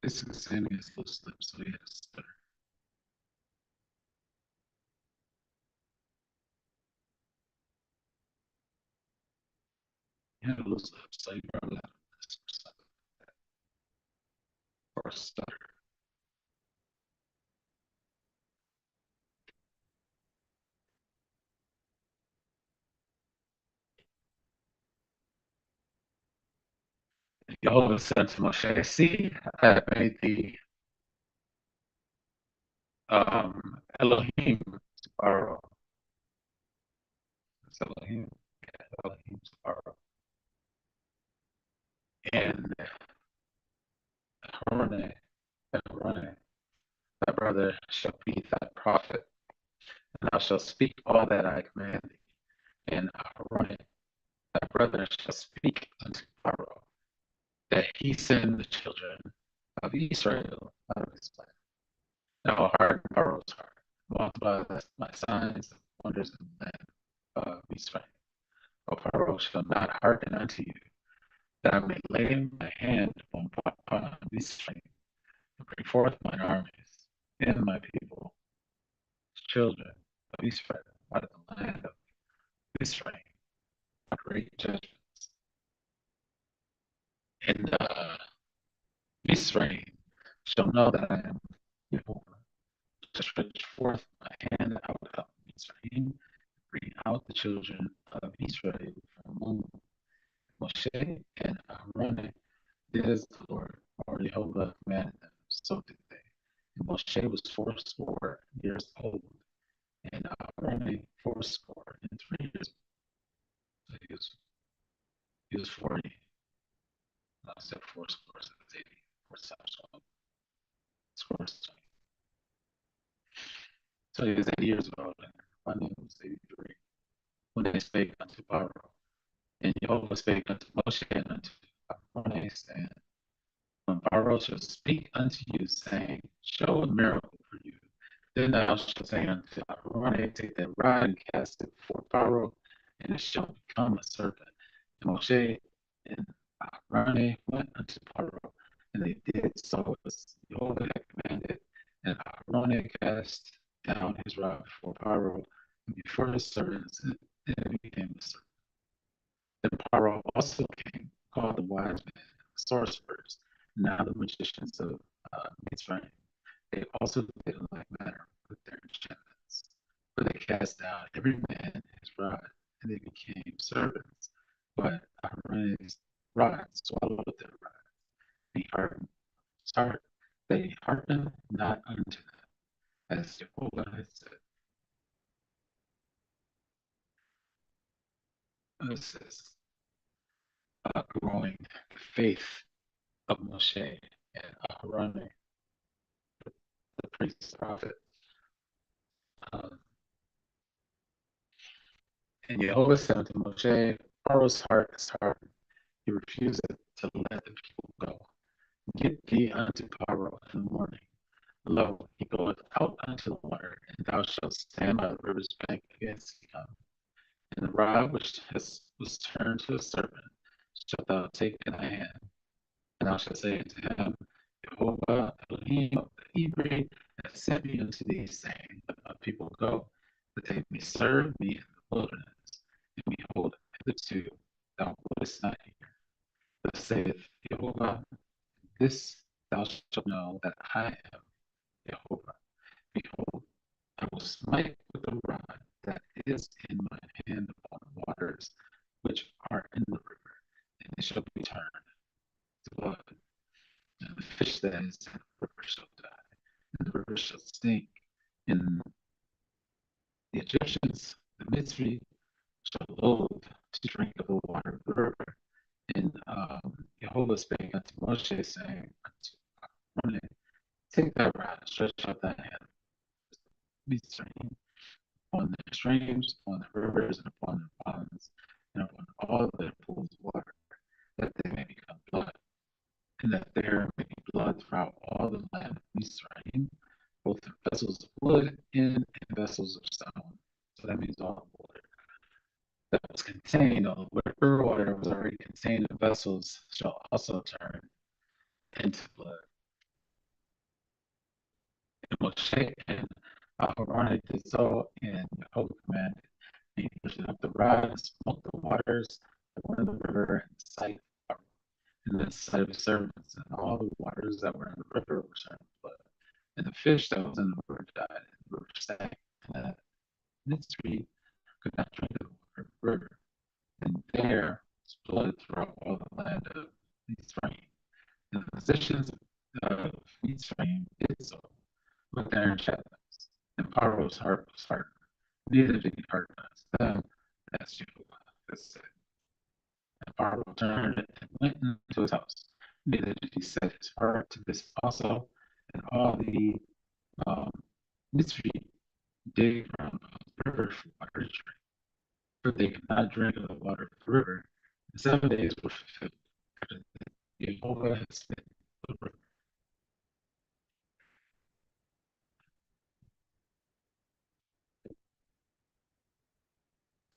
basically saying he has loose lips, so he had to stutter. He had loose lips, so he probably had a lisp or something like that, or a stutter. Yehovah said to Moshe, see, I have made thee Elohim to Pharaoh. It's Elohim, yeah, Elohim to Pharaoh. And Harone, Harone, thy brother shall be thy prophet, and thou shalt speak all that I command thee. And Harone, thy brother shall speak unto Pharaoh, that he send the children of Israel out of his land. Now harden Pharaoh's heart, multiply my signs and wonders in the land of Israel. For Pharaoh shall not hearken unto you, that I may lay my hand upon Israel, and bring forth mine armies and my people, children of Israel, out of the land of Israel, great judgments. And Israel shall know that I am Yehovah, to stretch forth my hand out of Israel, bring out the children of Israel from among them. Moshe and Aaron did as the Lord or Yehovah commanded them, so did they. And Moshe was fourscore years old, and Aaron fourscore and 3 years old. So he was 40. No, I said fourscore, so it's 80. Four times 12. Scores 20. So he was 80 years old, and Aaron was 83. When they spake unto Pharaoh, and Yehovah spake unto Moshe and unto Aaron, saying, when Pharaoh shall speak unto you, saying, show a miracle for you, then thou shalt say unto Aaron, take that rod and cast it before Pharaoh, and it shall become a serpent. And Moshe and Aaron went unto Pharaoh, and they did so as Jehovah had commanded. And Aaron cast down his rod before Pharaoh and before his servants, and it became a serpent. Then Pharaoh also came, called the wise men, the sorcerers, now the magicians of Mitzrayim. They also did in like manner with their enchantments. For they cast down every man his rod, and they became serpents. But Aaron's rod swallowed their rod. He hardened, sorry, they hearkened not unto them, as Jehovah had said. This is growing the faith of Moshe and Aaron, the priest prophet. Um, and Yehovah said unto Moshe, Pharaoh's heart is hardened. He refuseth to let the people go. Get thee unto Pharaoh in the morning. Lo, he goeth out unto the water, and thou shalt stand by the river's bank against him. And the rod which was turned to a serpent shalt thou take in thy hand. And thou shalt say unto him, Yehovah Elohim of the Hebrew hath sent me unto thee, saying, let my people go, that they may serve me in the wilderness. And behold, hitherto thou wouldest not hear. Thus saith Yehovah, this thou shalt know that I am Yehovah. Behold, I will smite with the rod that is in my hand upon the waters which are in the river, and it shall be turned to blood. And the fish that is in the river shall die, and the river shall stink. And the Egyptians, the Ministries, shall loathe to drink of the water of the river. And Jehovah spake unto Moshe, saying unto Aaron, take thy rod and stretch out thy hand, be stream upon the streams, upon the rivers, and upon the ponds, and upon all their pools of water, that they may become blood, and that there may be blood throughout all the land of Israel, both in vessels of wood and in vessels of stone. So that means all the water that was contained, all the river water was already contained in vessels, shall also turn into blood. Mosheh and Aharon did so, and Yehovah commanded. And he lifted up the rod and smote the waters that were in the river in the sight of and in the sight of his servants, and all the waters that were in the river were turned to blood. And the fish that was in the river died, and the river sank, and the Ministry could not drink of the water of the river. And there was blood throughout all the land of Mitzrayim. And the physicians of Mitzrayim did so with their enchantments. And Pharaoh's heart was hardened, neither did he harden us them, as Yehovah has said. And Pharaoh turned and went into his house. Neither did he set his heart to this also, and all the Mitzri dig from the river for water to drink, for they could not drink of the water of the river. And 7 days were fulfilled after that Yehovah had split the river.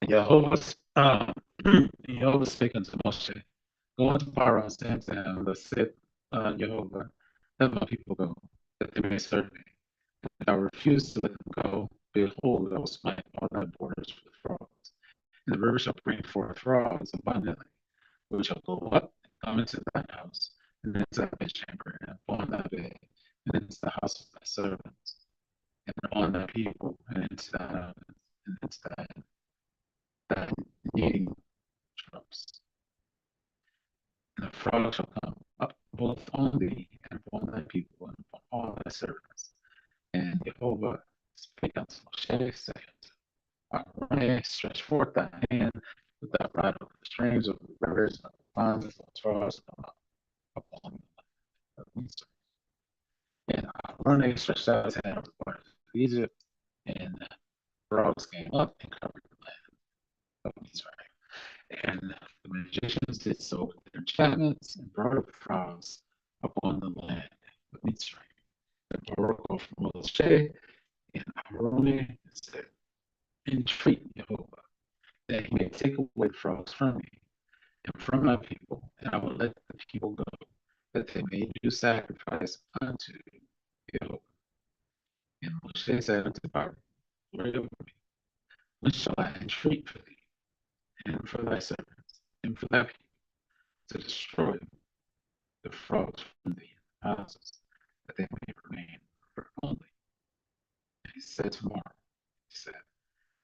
Yehovah, Yehovah spake unto Moshe, go unto Pharaoh and say unto him, thus saith Yehovah, let my people go, that they may serve me. If thou refuse to let them go, behold, I will smite all thy borders with frogs. And the river shall bring forth frogs abundantly, which shall go up and come into thine house, and into thy bedchamber, and upon thy bed, and into the house of thy servants, and on thy people, and into thine ovens, and into thy kneading troughs. And the frog shall come up both on thee, and upon thy people, and upon all thy servants. And Jehovah spake unto Mosheh, saying, Aharon, stretch forth thy hand with thy rod over the streams of the rivers, and the ponds, and the troughs upon the Mitzrayim. And Aharon stretched out his hand over the waters of Egypt, and the frogs came up and covered the land of Mitzrayim. And the magicians did so with their enchantments, and brought up frogs upon the land of Mitzrayim. The oracle from Mosheh and Aharon said, entreat Yehovah, that he may take away the frogs from me, and from my people, and I will let the people go, that they may do sacrifice unto Yehovah. And Moshe said unto Pharaoh, Lord over me, when shall I entreat for thee, and for thy servants, and for thy people, to destroy the frogs from the houses, that they may remain for only? And he said tomorrow, he said,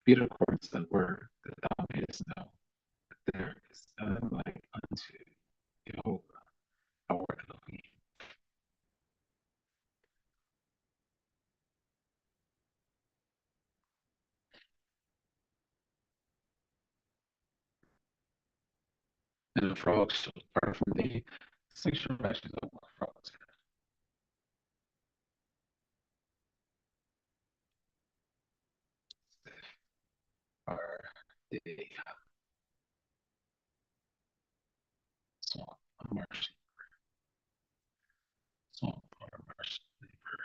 be it according to the word that thou mayest know, that there is none like unto Yehovah, our Elohim. And the frogs shall depart from thee, 6 generations of my frogs. Are the swamp of marsh, swamp or marsh river.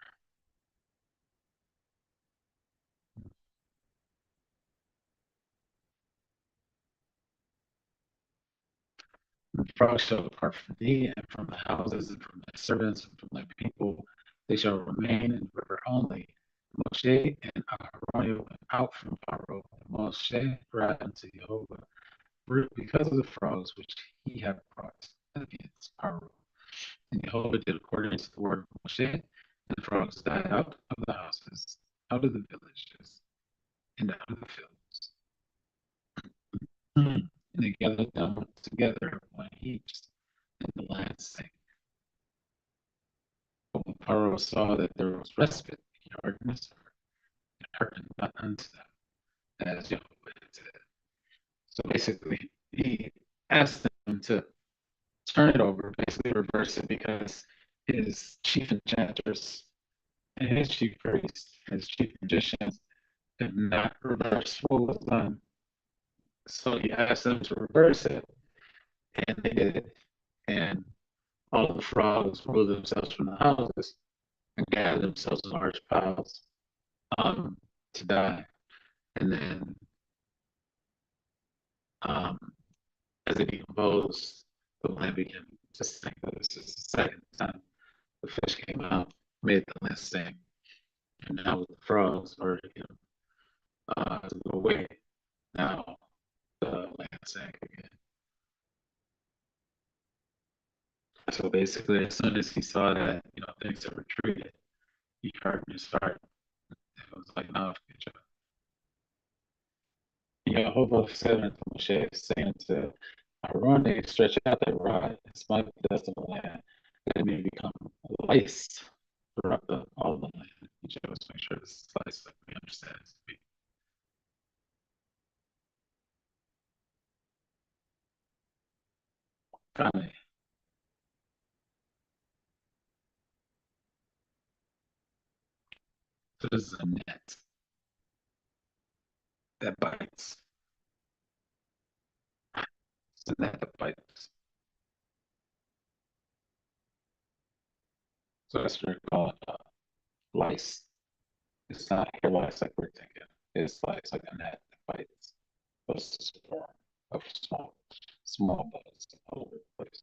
The frogs shall depart from thee, and from the houses, and from thy servants, and from thy people. They shall remain in the river only. Moshe and Aharon went out from Pharaoh, and Moshe cried unto Jehovah because of the frogs which he had brought against Pharaoh. And Jehovah did according to the word of Moshe, and the frogs died out of the houses, out of the villages, and out of the fields. And they gathered them together upon heaps, and the land sank. But when Pharaoh saw that there was respite, he hardened his heart, and hearkened not unto them, as Jehovah had said. So basically, he asked them to turn it over, basically reverse it, because his chief enchanters and his chief priests, his chief magicians, did not reverse what was done. So he asked them to reverse it, and they did. And all of the frogs removed themselves from the houses and gathered themselves in large piles to die. And then, as they decomposed, the land began to sink. This is the second time the fish came out, made the land sink. And now with the frogs urging him to go away, now the land sank again. So basically, as soon as he saw that, things had retreated, he hardened his heart. It was like, no, Yehovah said unto Mosheh, saying to Aaron, stretch out that rod and smite the dust of the land, that it may become lice throughout all the land. You should always make sure this is lice, like we understand it to be. Finally, so this is a net that bites. It's a net that bites. So that's what we call lice. It's not hair lice like we're thinking. It's lice like a net that bites. But it's just a form of small bugs all over the place.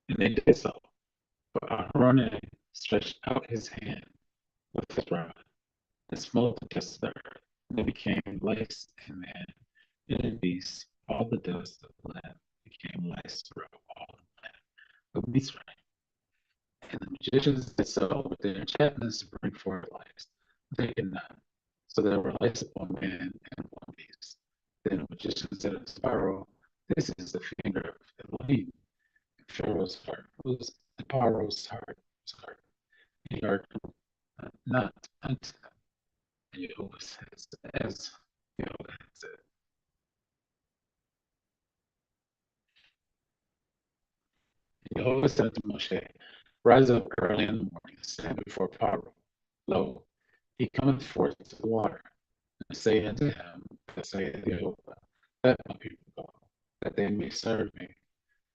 And they did so. But Aaron stretched out his hand with his rod and smote the dust of the earth. And it became lice in man and in beasts. All the dust of the land became lice throughout all the land of Mitzrayim. And the magicians did so with their enchantments to bring forth lice. They could not. So there were lice upon man and upon beast. Then the magician said unto Pharaoh, this is the finger of Elohim. And Pharaoh's heart was was hard. He hearkened not unto them. And Jehovah says, as Jehovah had said. Jehovah said to Moshe, rise up early in the morning and stand before Pharaoh. Lo, he cometh forth to the water. And say unto him, that saith Jehovah, let my people go, that they may serve me.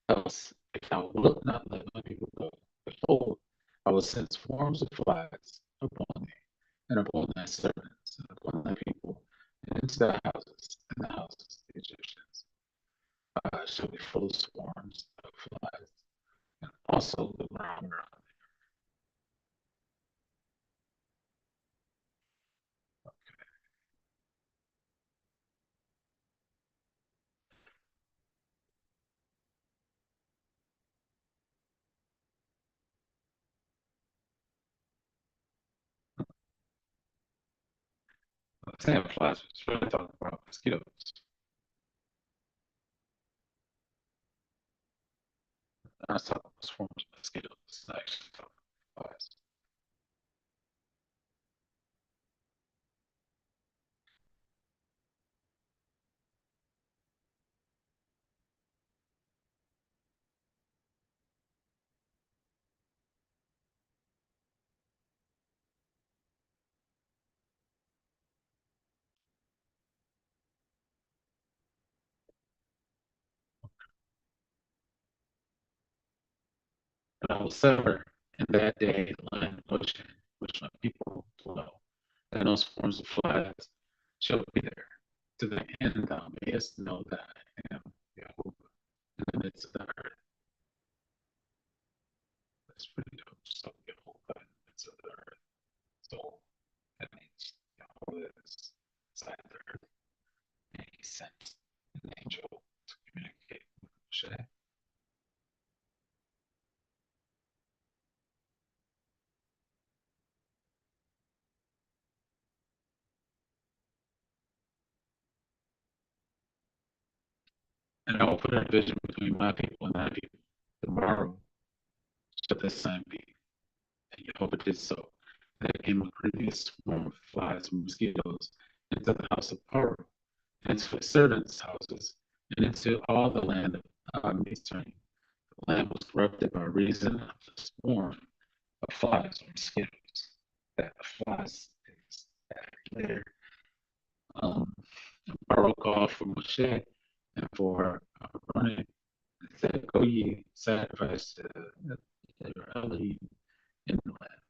Else, if thou wilt not let my people go, behold, I will send swarms of flies upon thee, and upon thy servants, and upon thy people, and into thy houses, and the houses of the Egyptians. Shall be full of swarms of flies, and also the ground around. Saying flies, it's really talking about mosquitoes. I was talking about swarms of mosquitoes. It's not actually talking about flies. And I will sever in that day the land of Mosheh, which my people dwell, and no swarms of flies shall be there, to the end thou mayest know that I am Yehovah in the midst of the earth. That's pretty dope. So Yehovah in the midst of the earth. So that means Yehovah is inside the earth, and he sent an angel to communicate with Moshe. And I will put a division between my people and thy people. Tomorrow shall this sign be. And Jehovah did so. There came a grievous swarm of flies and mosquitoes into the house of Pharaoh, and into his servants' houses, and into all the land of Mitzrayim. The land was corrupted by reason of the swarm of flies or mosquitoes. That the flies is there. Um, Pharaoh called for Moshe and for Aaron and said, go ye sacrifice to your Elohim in the land.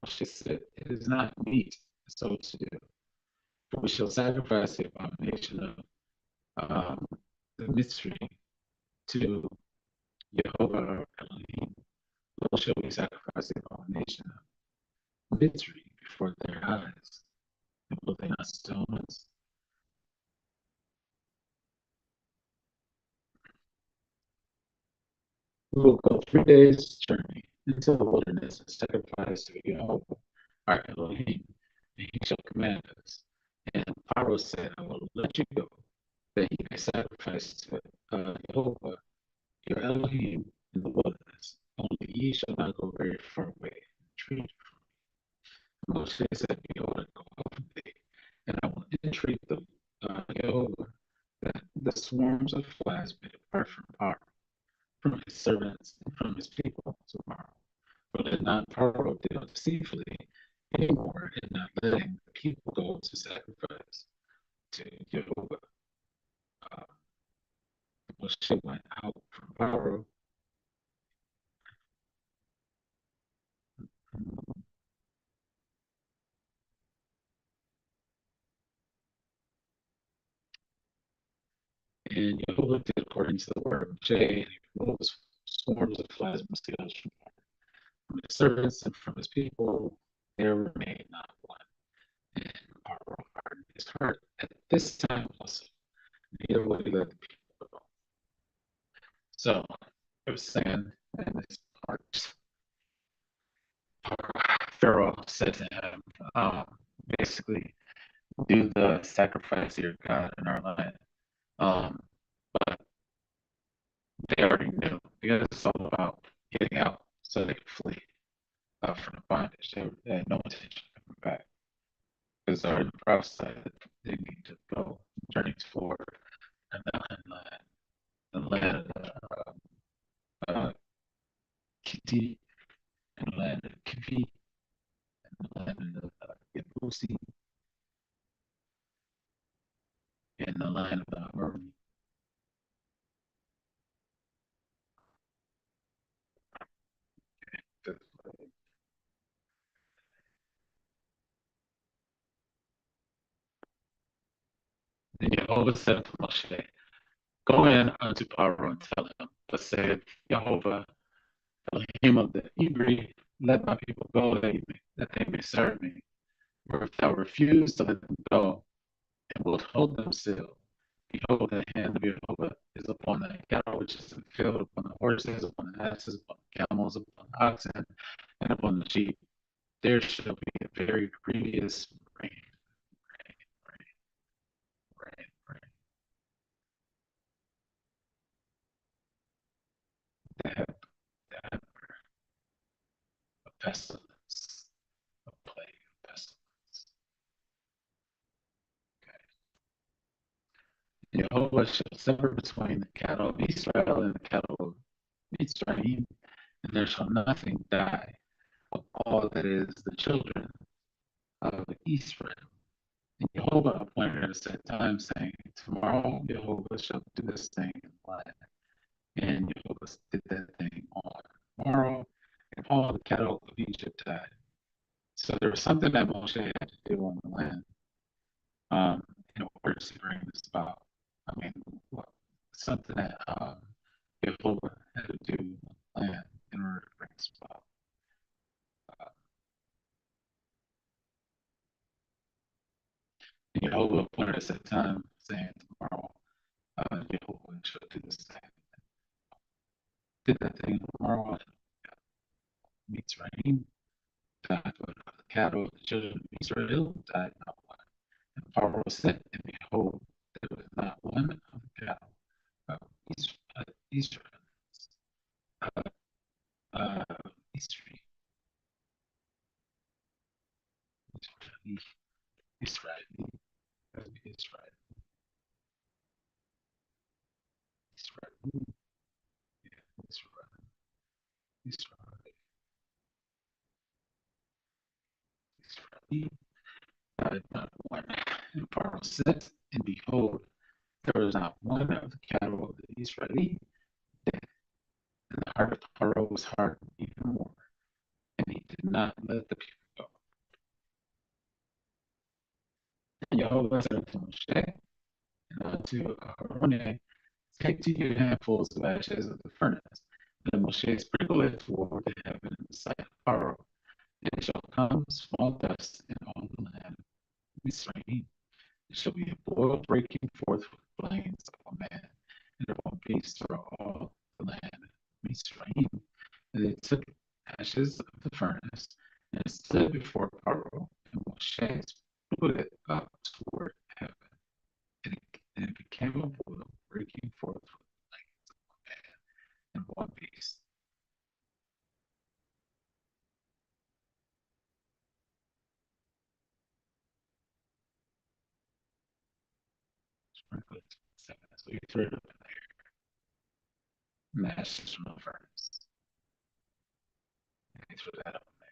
Moshe said, it is not meet so to do. For we shall sacrifice the abomination of the mystery to Yehovah Elohim. Lo shall we sacrifice the abomination of mystery before their eyes, and will they not stone us? We will go 3 days' journey into the wilderness and sacrifice to Yehovah our Elohim, and he shall command us. And Pharaoh said, I will let you go, that he may sacrifice to Yehovah your Elohim in the wilderness. Only ye shall not go very far away. Entreat Mosheh said, Behold, I go up with thee, and I will entreat the Yehovah that the swarms of flies may depart from Pharaoh, from his servants, and from his people tomorrow. For let not Pharaoh deal deceitfully anymore in not letting the people go to sacrifice to Yehovah. Uh, Moshe went out from Pharaoh, and Yehovah did according to the word of Moshe, and he removed swarms of flies and mosquitoes from his servants and from his people. There remained not one. And Pharaoh hardened his heart at this time also, neither would he let the people go. So it was saying in this part, Pharaoh said to him, basically, do the sacrifice to your God in our land. Um, but they already knew because it's all about getting out so they could flee from the bondage. They had no intention of coming back because they already prophesied that they need to go journey forward and the land of uh, Kiti and the land of Kivi and the land of Yebusi and the land of the Amori. Then Jehovah said to Moshe, Go in unto Pharaoh and tell him, Thus saith Yehovah Elohim of the Hebrew, let my people go that they may serve me. For if thou refuse to let them go and wilt hold them still, behold, the hand of Jehovah is upon the cattle which is in the field, upon the horses, upon the asses, upon the camels, upon the oxen, and upon the sheep. There shall be a very grievous rain, rain, that, that a pestilence, a plague, a pestilence. Jehovah shall sever between the cattle of Israel and the cattle of Mitzrayim, and there shall nothing die of all that is the children of Israel. And Jehovah appointed at a set time, saying, Tomorrow Jehovah shall do this thing in the land. And Jehovah did that thing on tomorrow, and all the cattle of Egypt died. So there was something that Moshe had to do on the land in order to bring this about. I mean, something that Yehovah had to do on the land in order to bring this about. Uh, Yehovah appointed us at time, saying tomorrow, Yehovah shall do this thing. Did that thing tomorrow, meets rain, died for the cattle of the children of Israel, died not one. And Pharaoh said, and behold, there was not one of the cattle of Israel, uh, uh, Israel, Israel, Israel, Israel, Israel, Israel, Israel, Israel, not one. And Pharaoh said, and behold, there was not one of the cattle of the Israeli dead. And the heart of Pharaoh was hardened even more, and he did not let the people go. Yehovah said unto Mosheh and unto Aaron, take to you handfuls of ashes of the furnace, and Moshe sprinkled it toward the heaven in the sight of Pharaoh, and it shall come small dust in all the land of Israel. It shall be a boil breaking forth with flames upon man and upon beast throughout all the land of Israel. And they took ashes of the furnace and stood before Pharaoh, and Moshe put it up toward heaven, and it became a boil breaking forth with flames upon man and upon beast. Sprinkle it 7. So you threw it up in there, and the ashes from the furnace. And you threw that up in there.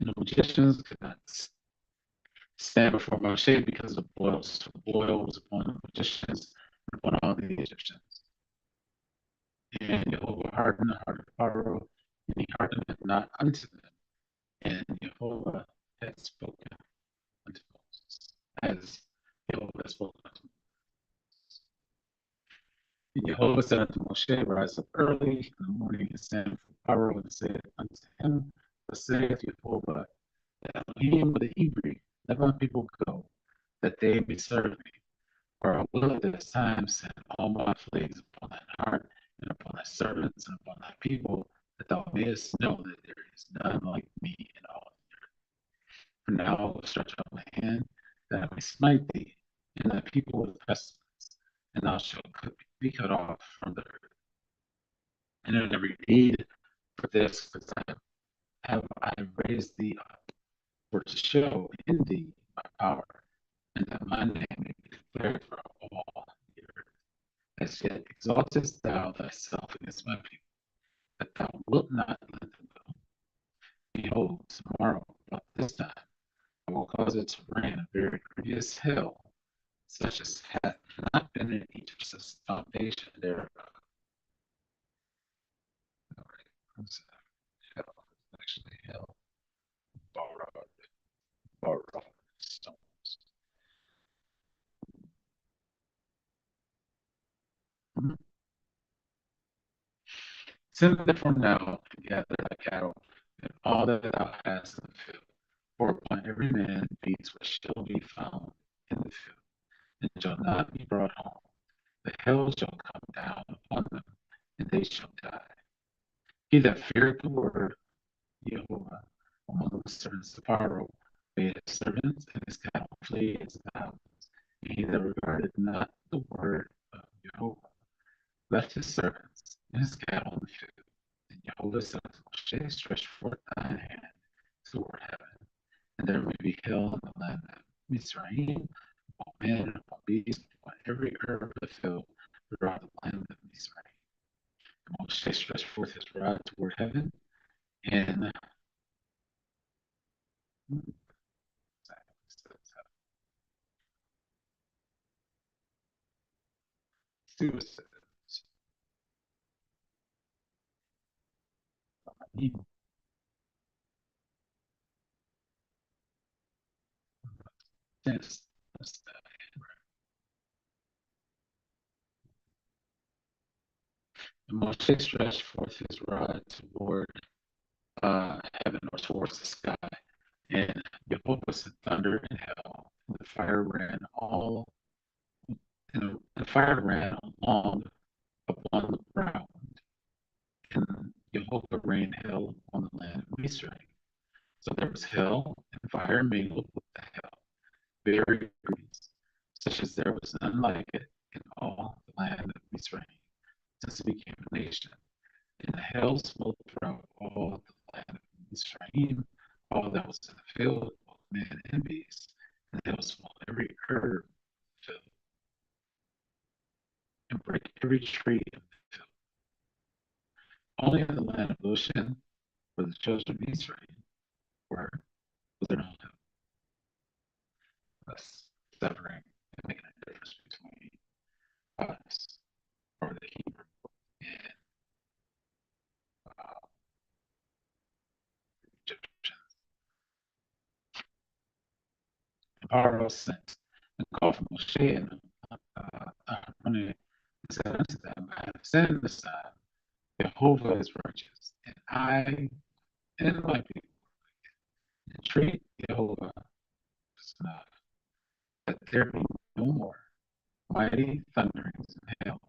And the magicians could not stand before Moshe because of the boils. So the boil was upon the magicians and upon all the Egyptians. And Jehovah hardened the heart of Pharaoh, and he hardened it not unto them. And Jehovah had spoken unto Moses, as Jehovah had spoken unto Moses. And Jehovah said unto Moshe, rise up early in the morning and stand before Pharaoh and said unto him, thus saith Jehovah, the Elohim of the Hebrew, let my people go, that they may serve me. For I will at this time send all my plagues upon thine heart, and upon thy servants, and upon thy people, that thou mayest know that there is none like me in all the earth. For now I will stretch out my hand, that I may smite thee, and thy people with pestilence, and thou shalt be cut off from the earth. And in every deed for this, because have I raised thee up, for to show in thee my power, and that my name may be declared throughout all the earth. As yet exaltest thou thyself against my people, that thou wilt not let them go. Behold, tomorrow, about this time, I will cause it to rain a very grievous hail, such as hath not been in Egypt since the foundation thereof. All right, hell, actually hell, borrowed, borrowed stones. Send therefore now and gather thy cattle and all that thou hast in the field, for upon every man and beast which shall be found in the field, and shall not be brought home. The hail shall come down upon them, and they shall die. He that feareth the word of Yehovah among the servants of Pharaoh made his servants and his cattle flee into the houses. And he that regarded not the word of Yehovah left his servants and his cattle in the field. And Yehovah said unto Moshe, stretch forth thine hand toward heaven, and there may be hail in the land of Mizraim, upon man and upon beast, upon every herb of the field throughout the land of Mizraim. And Moshe stretched forth his rod toward heaven, and yes, and Moshe stretched forth his rod toward heaven or towards the sky, and Jehovah sent thunder and hail, and the fire ran along upon the ground, and Jehovah rained hail on the land of Israel. So there was hail and fire mingled with the hail, very grievous, such as there was none like it in all the land of Israel, since it became a nation. And the hail smote throughout all the land of Israel, all that was in the field, both man and beast, and the hail smote every herb of the field, and brake every tree of the field. Only in the land of Goshen, where the children of Israel were, was there no help, thus severing and making a difference between us or the Hebrew and Egyptians. And Pharaoh sent and called for Mosheh and Aaron and said unto them, I have sinned this time. Yehovah is righteous, and I and my people entreat Yehovah enough that there be no more mighty thunderings and hail,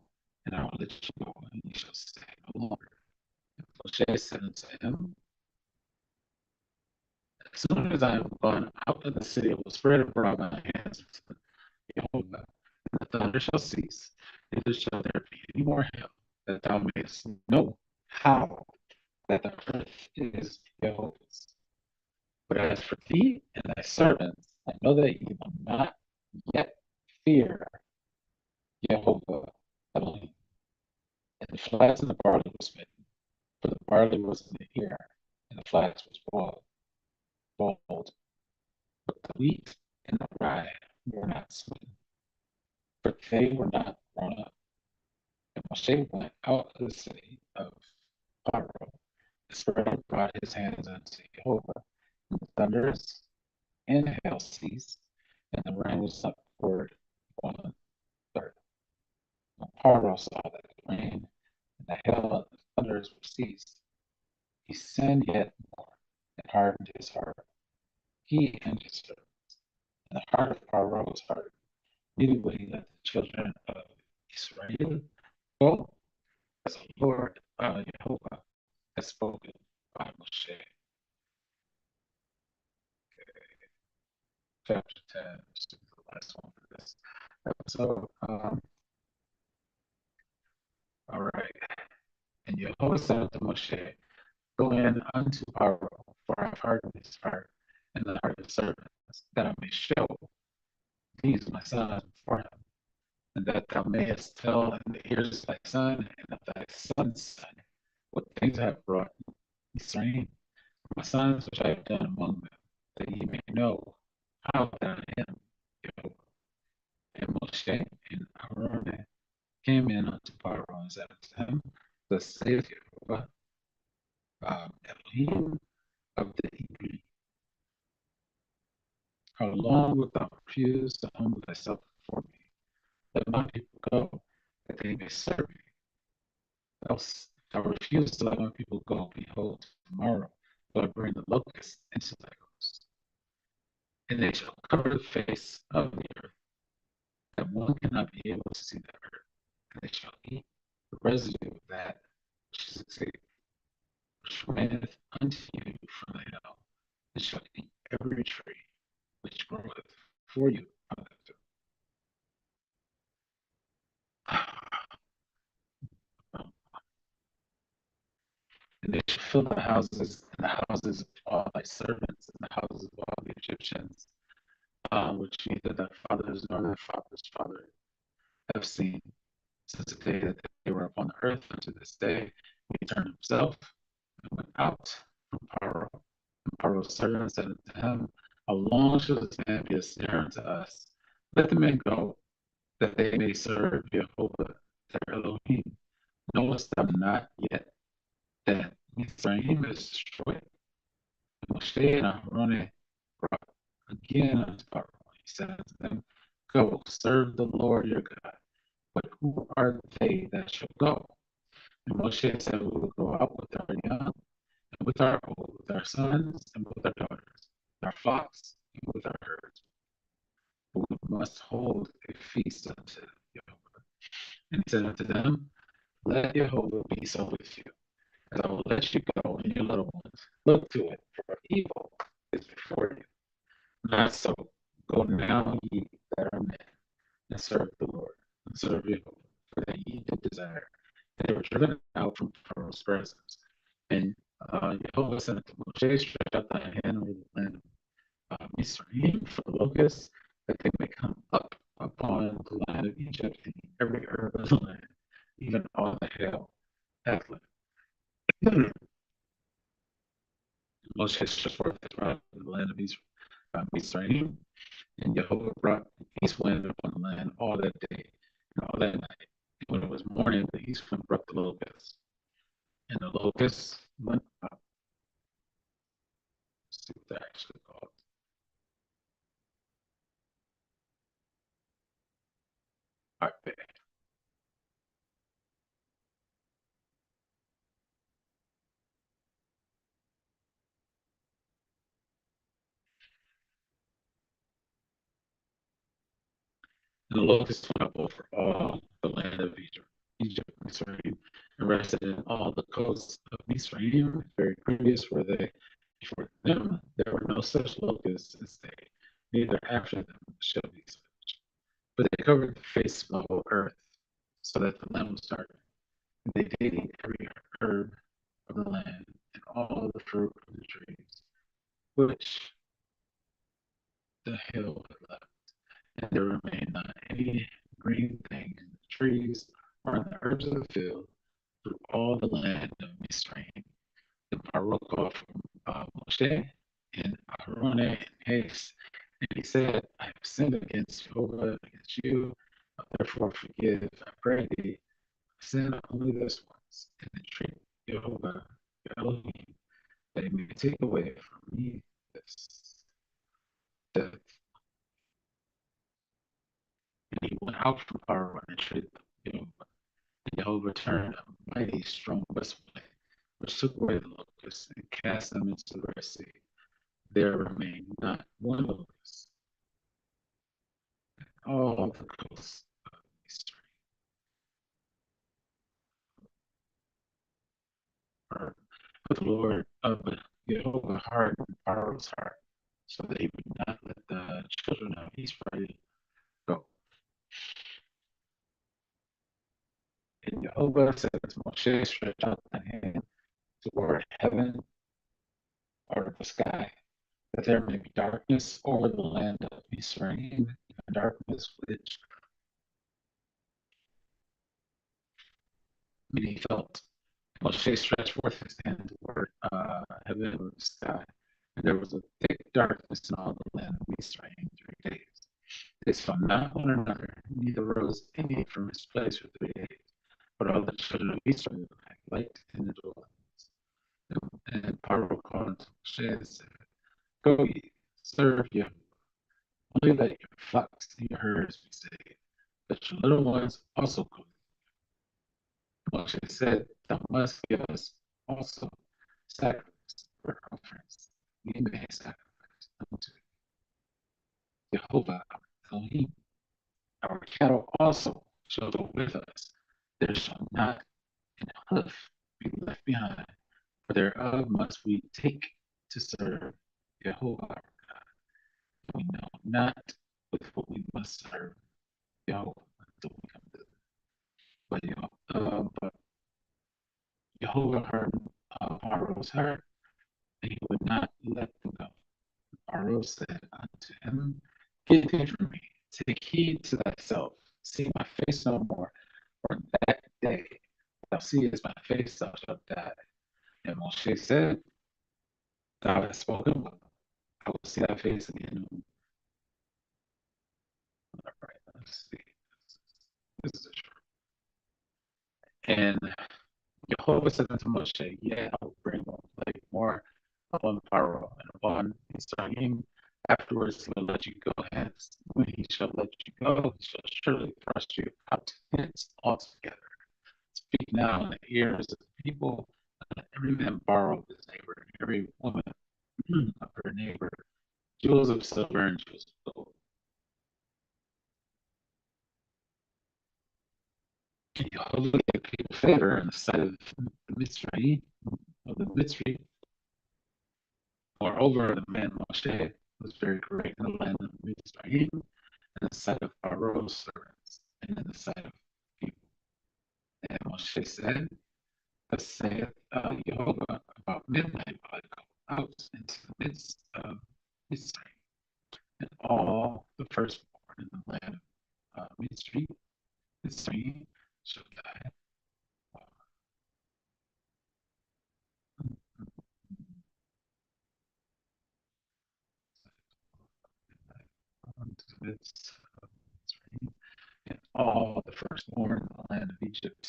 and I will let you go, and you shall stay no longer. And Moshe said unto him, as soon as I am gone out of the city, I will spread abroad my hands to Yehovah, and the thunder shall cease, neither shall there be any more hail, that thou mayest know how that the earth is Jehovah's. But as for thee and thy servants, I know that ye will not yet fear Yehovah Elohim. And the flax and the barley was smitten, for the barley was in the ear, and the flax was boiled, but the wheat and the rye were not smitten, for they were not grown up. And Moshe went out of the city of Pharaoh, and spread abroad his hands unto Jehovah, and the thunders and the hail ceased, and the rain was not poured 1/3. When Pharaoh saw that the rain and the hail and the thunders were ceased, he sinned yet more, and hardened his heart, he and his servants. And the heart of Pharaoh was hardened, neither would he let the children of Israel go, as the Lord Jehovah has spoken by Moshe. Okay. Chapter 10, this is the last one for this episode. All right. And Yehovah said unto Moshe, go in unto Pharaoh, for I have hardened his heart and the heart of servants, that I may show these my sons before him, and that thou mayest tell in the ears of thy son and of thy son's son what things I have brought Israel, my sons which I have done among them, that ye may know how that I am Jehovah. And Moshe and Aaron came in unto Pharaoh and said unto him, thus saith Yehovah Elohim of the Hebrews, how long wilt thou refuse to humble thyself before me? Let my people go, that they may serve me. Else, if thou refuse to let my people go, behold, tomorrow will I bring the locusts into thy coast, and they shall cover the face of the earth, that one cannot be able to see the earth, and they shall eat the residue of that which is escaped, which remaineth unto you from the hill, and shall eat every tree which groweth for you on the field. And they shall fill the houses and the houses of all thy servants and the houses of all the Egyptians, which neither thy fathers nor thy fathers' father have seen since the day that they were upon the earth unto this day. He turned himself and went out from Pharaoh. And Pharaoh's servants said unto him, how long shall this man be a snare unto us? Let the men go, that they may serve Jehovah their Elohim. Knowest thou not yet that Mizraim is destroyed? And Moshe and Aaron brought again unto Pharaoh. He said unto them, go, serve the Lord your God. But who are they that shall go? And Moshe said, we will go out with our young, and with our old, with our sons, and with our daughters, with our flocks, and with our herds. But we must hold a feast unto Jehovah. And he said unto them, let Jehovah be so with you, as I will let you go and your little ones. Look to it, for evil is before you. Not so. Go now, ye that are men, and serve the Lord, and serve Jehovah, for that ye did desire. They were driven out from Pharaoh's presence. And Jehovah said unto Moshe, stretch out thy hand over the land of Mizraim for the locusts, that they may come up upon the land of Egypt, and eat every herb of the land, even all the hail, Athlon. Mosheh stretched forth his rod in the land of Israel, and Yehovah brought an east wind upon the land all that day and all that night. And when it was morning, the east wind brought the locusts, and the locusts went up. Let's see what they're actually called. Arpe. And the locusts went up over all the land of Egypt, Israel, and rested in all the coasts of Israel. Very grievous were they before them. There were no such locusts as they, neither after them shall be such. But they covered the face of the whole earth, so that the land was dark. And they did eat every herb of the land and all the fruit of the trees, which the hill had left. And there remained not any green thing in the trees or in the herbs of the field through all the land of Misraim. The Paro called from Mosheh and Aaron in haste, and he said, I have sinned against Jehovah, against you. Therefore forgive, I pray thee, sin only this once, and entreat Yehovah Elohim, that he may take away from me this death. And he went out from Paro and entreated Jehovah. And Jehovah turned a mighty strong west wind, which took away the locusts and cast them into the Red Sea. There remained not one locust. All the coasts of Israel. But the Lord of Jehovah hardened Pharaoh's heart, so that he would not let the children of Israel go. And Jehovah said to Moshe, stretch out thy hand toward heaven or the sky, that there may be darkness over the land of Israel, and darkness which he felt. Moshe stretched forth his hand toward heaven or the sky, and there was a thick darkness in all the land of Israel 3 days. They saw not one another, neither rose any from his place for 3 days. But all the children of Israel had light in the dwellings. And Pharaoh called to Moshe and said, go ye, serve Yehovah. Only let your flocks and your herds be saved, but your little ones also go. Moshe said, thou must give us also sacrifice for offerings. We may sacrifice unto Yehovah Elohim. Our cattle also shall go with us. There shall not an hoof be left behind, for thereof must we take to serve Yehovah our God. We know not with what we must serve Yehovah until we come to it. But Yehovah hardened Pharaoh's heart, and he would not let them go. Pharaoh said unto him, get thee from me, take heed to thyself, see my face no more, for that day thou seest my face, thou shalt die. And Moshe said, thou hast spoken well. I will see thy face again. All right, let's see. This is short. And Jehovah said unto Moshe, yea, I will bring one plague more upon Pharaoh and upon Israel. Afterwards he will let you go hence. When he shall let you go, he shall surely thrust you out hence altogether. Speak now in the ears of the people, and let every man borrow of his neighbor, and every woman of her neighbor, jewels of silver and jewels of gold. And Jehovah gave people favor in the sight of the Mitzri. Moreover, the man Mosheh was very great in the land of Mitzrayim, in the sight of Pharaoh's servants, and in the sight of people. And Moshe said, thus saith Jehovah, about midnight will I go out into the midst of Mitzrayim, and all the firstborn in the land of Mitzrayim shall die. prophets of Israel, and all the firstborn in the land of Egypt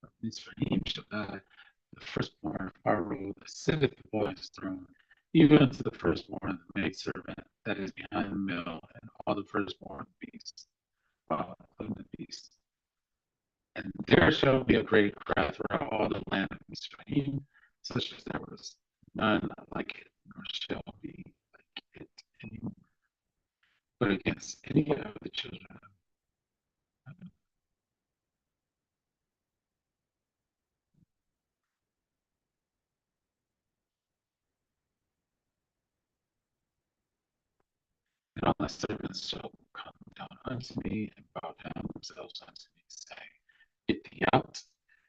of Israel shall die. The firstborn of Pharaoh that sitteth upon his throne, even unto the firstborn of the maidservant that is behind the mill, and all the firstborn beasts, of the beasts. And there shall be a great cry throughout all the land of Israel, such as there was none like it, nor shall be like it anymore. But against any of the children of and all my servants shall come down unto me and bow down themselves unto me, saying, Get thee out,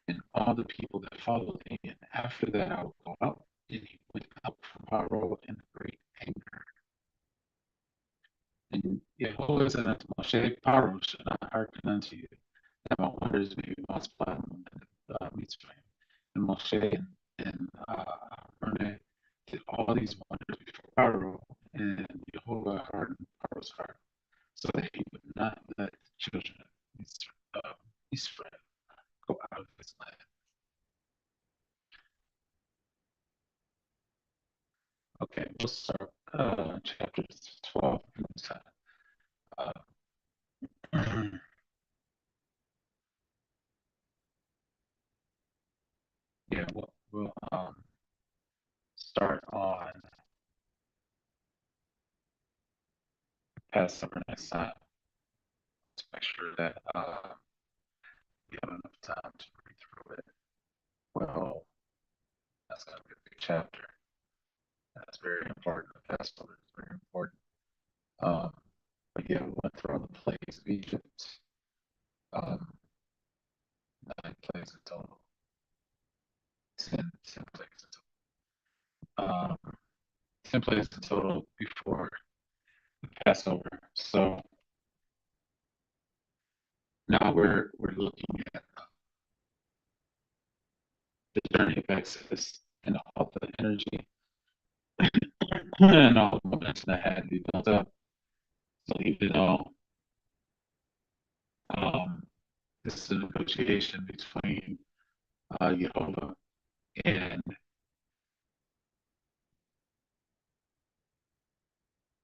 and all the people that follow thee. And after that I will go out. And he went out from Pharaoh in great anger. And Yehovah said unto Mosheh, Pharaoh shall not hearken unto you, that my wonders may be multiplied in the Mitzrayim. And Mosheh and Aaron did all these wonders before Pharaoh, and Yehovah hardened Pharaoh's heart, so that he would not let the children of Israel go out of his land. Okay, we'll start chapter 12 next time. Yeah, we'll start on Passover next time to make sure that we have enough time to read through it. Well, that's going to be a big chapter. That's very important. The Passover is very important. But yeah, we went through all the plagues of Egypt. 9 plagues in total. 10 plagues in total. 10 plagues in total before the Passover. So now we're looking at the journey of Exodus and all the energy and all the momentum that had to be built up. So even though this is a negotiation between Yehovah and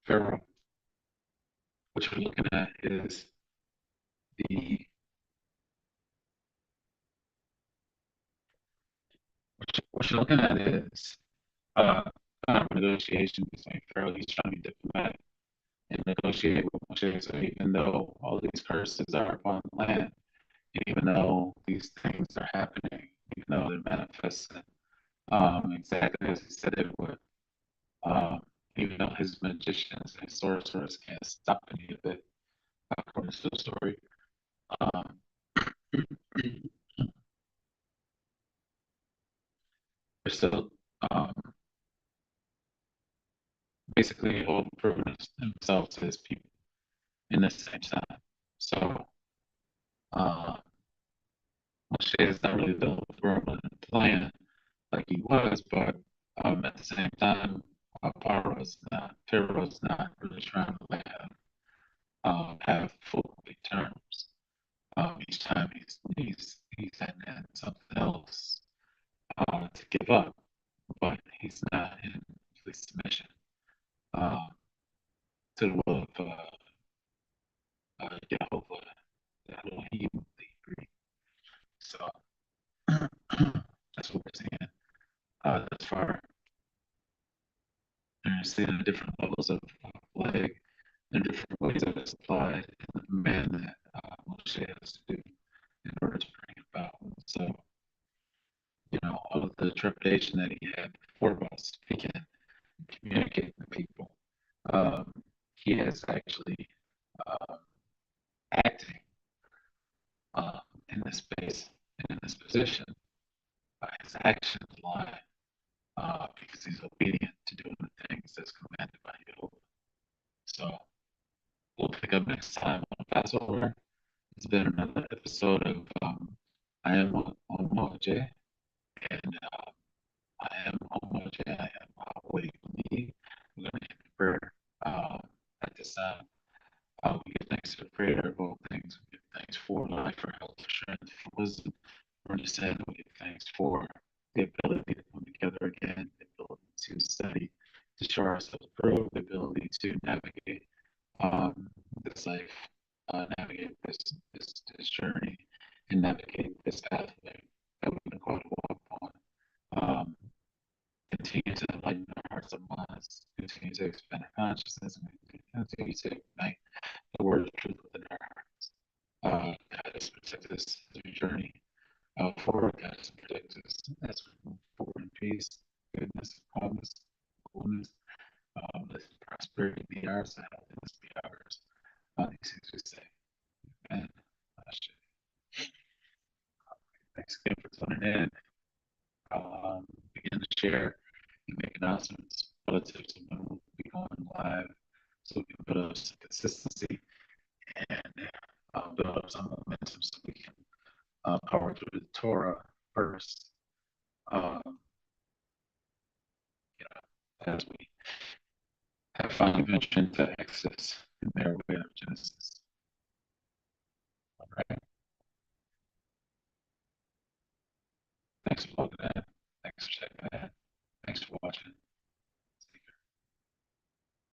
Pharaoh, what you're looking at is the what you're looking at is uh, kind of a negotiation between Pharaoh. He's trying to be diplomatic and negotiate with Moshe. So even though all these curses are upon the land, even though these things are happening, even though they're manifesting exactly as he said it would, even though his magicians and sorcerers can't stop any of it, according to the story. Um, they're still basically all proving himself to his people in the same time. So Moshe is not really the world plan like he was, but at the same time, Pharaoh's not really trying to let him have full complete terms. Each time he's adding in something else to give up, but he's not in complete submission to the will of Yehovah Elohim, the Greek. So that's what we're seeing thus far. And we're seeing the different levels of plague and different ways that it's applied in the command that Moshe has to do in order to bring it about. So, all of the trepidation that he had before about speaking and communicating to people, he is actually um, acting in this space and in this position. His actions lie because he's obedient to doing the things that's commanded by Jehovah. So we'll pick up next time on Passover. It's been another episode of I am on Mosheh, and I am on Mosheh. I am Awo Egunniyi. We're going to end the prayer at this time. thanks to the creator of all things. We give thanks for life, for health, for strength, for wisdom, for understanding. We give thanks for the ability to come together again, the ability to study, to show ourselves approved, the ability to navigate this life, navigate this journey, and navigate this pathway that we've been called to walk on. Continue to enlighten our hearts and minds, continue to expand our consciousness, and continue to ignite the word of truth within our hearts. Guide us, protect us as we journey forward, guide us, and protect us as we move forward in peace, goodness, calmness, coolness. Let prosperity be ours, and happiness be ours. These things we say. Amen. Thanks again for tuning in. Begin to share and make announcements relative to when we'll be going live so we can build up some consistency and build up some momentum so we can power through the Torah first. As we have finally ventured into Exodus and their way of Genesis. All right. Thanks for logging in. Thanks for checking in. Thanks for watching.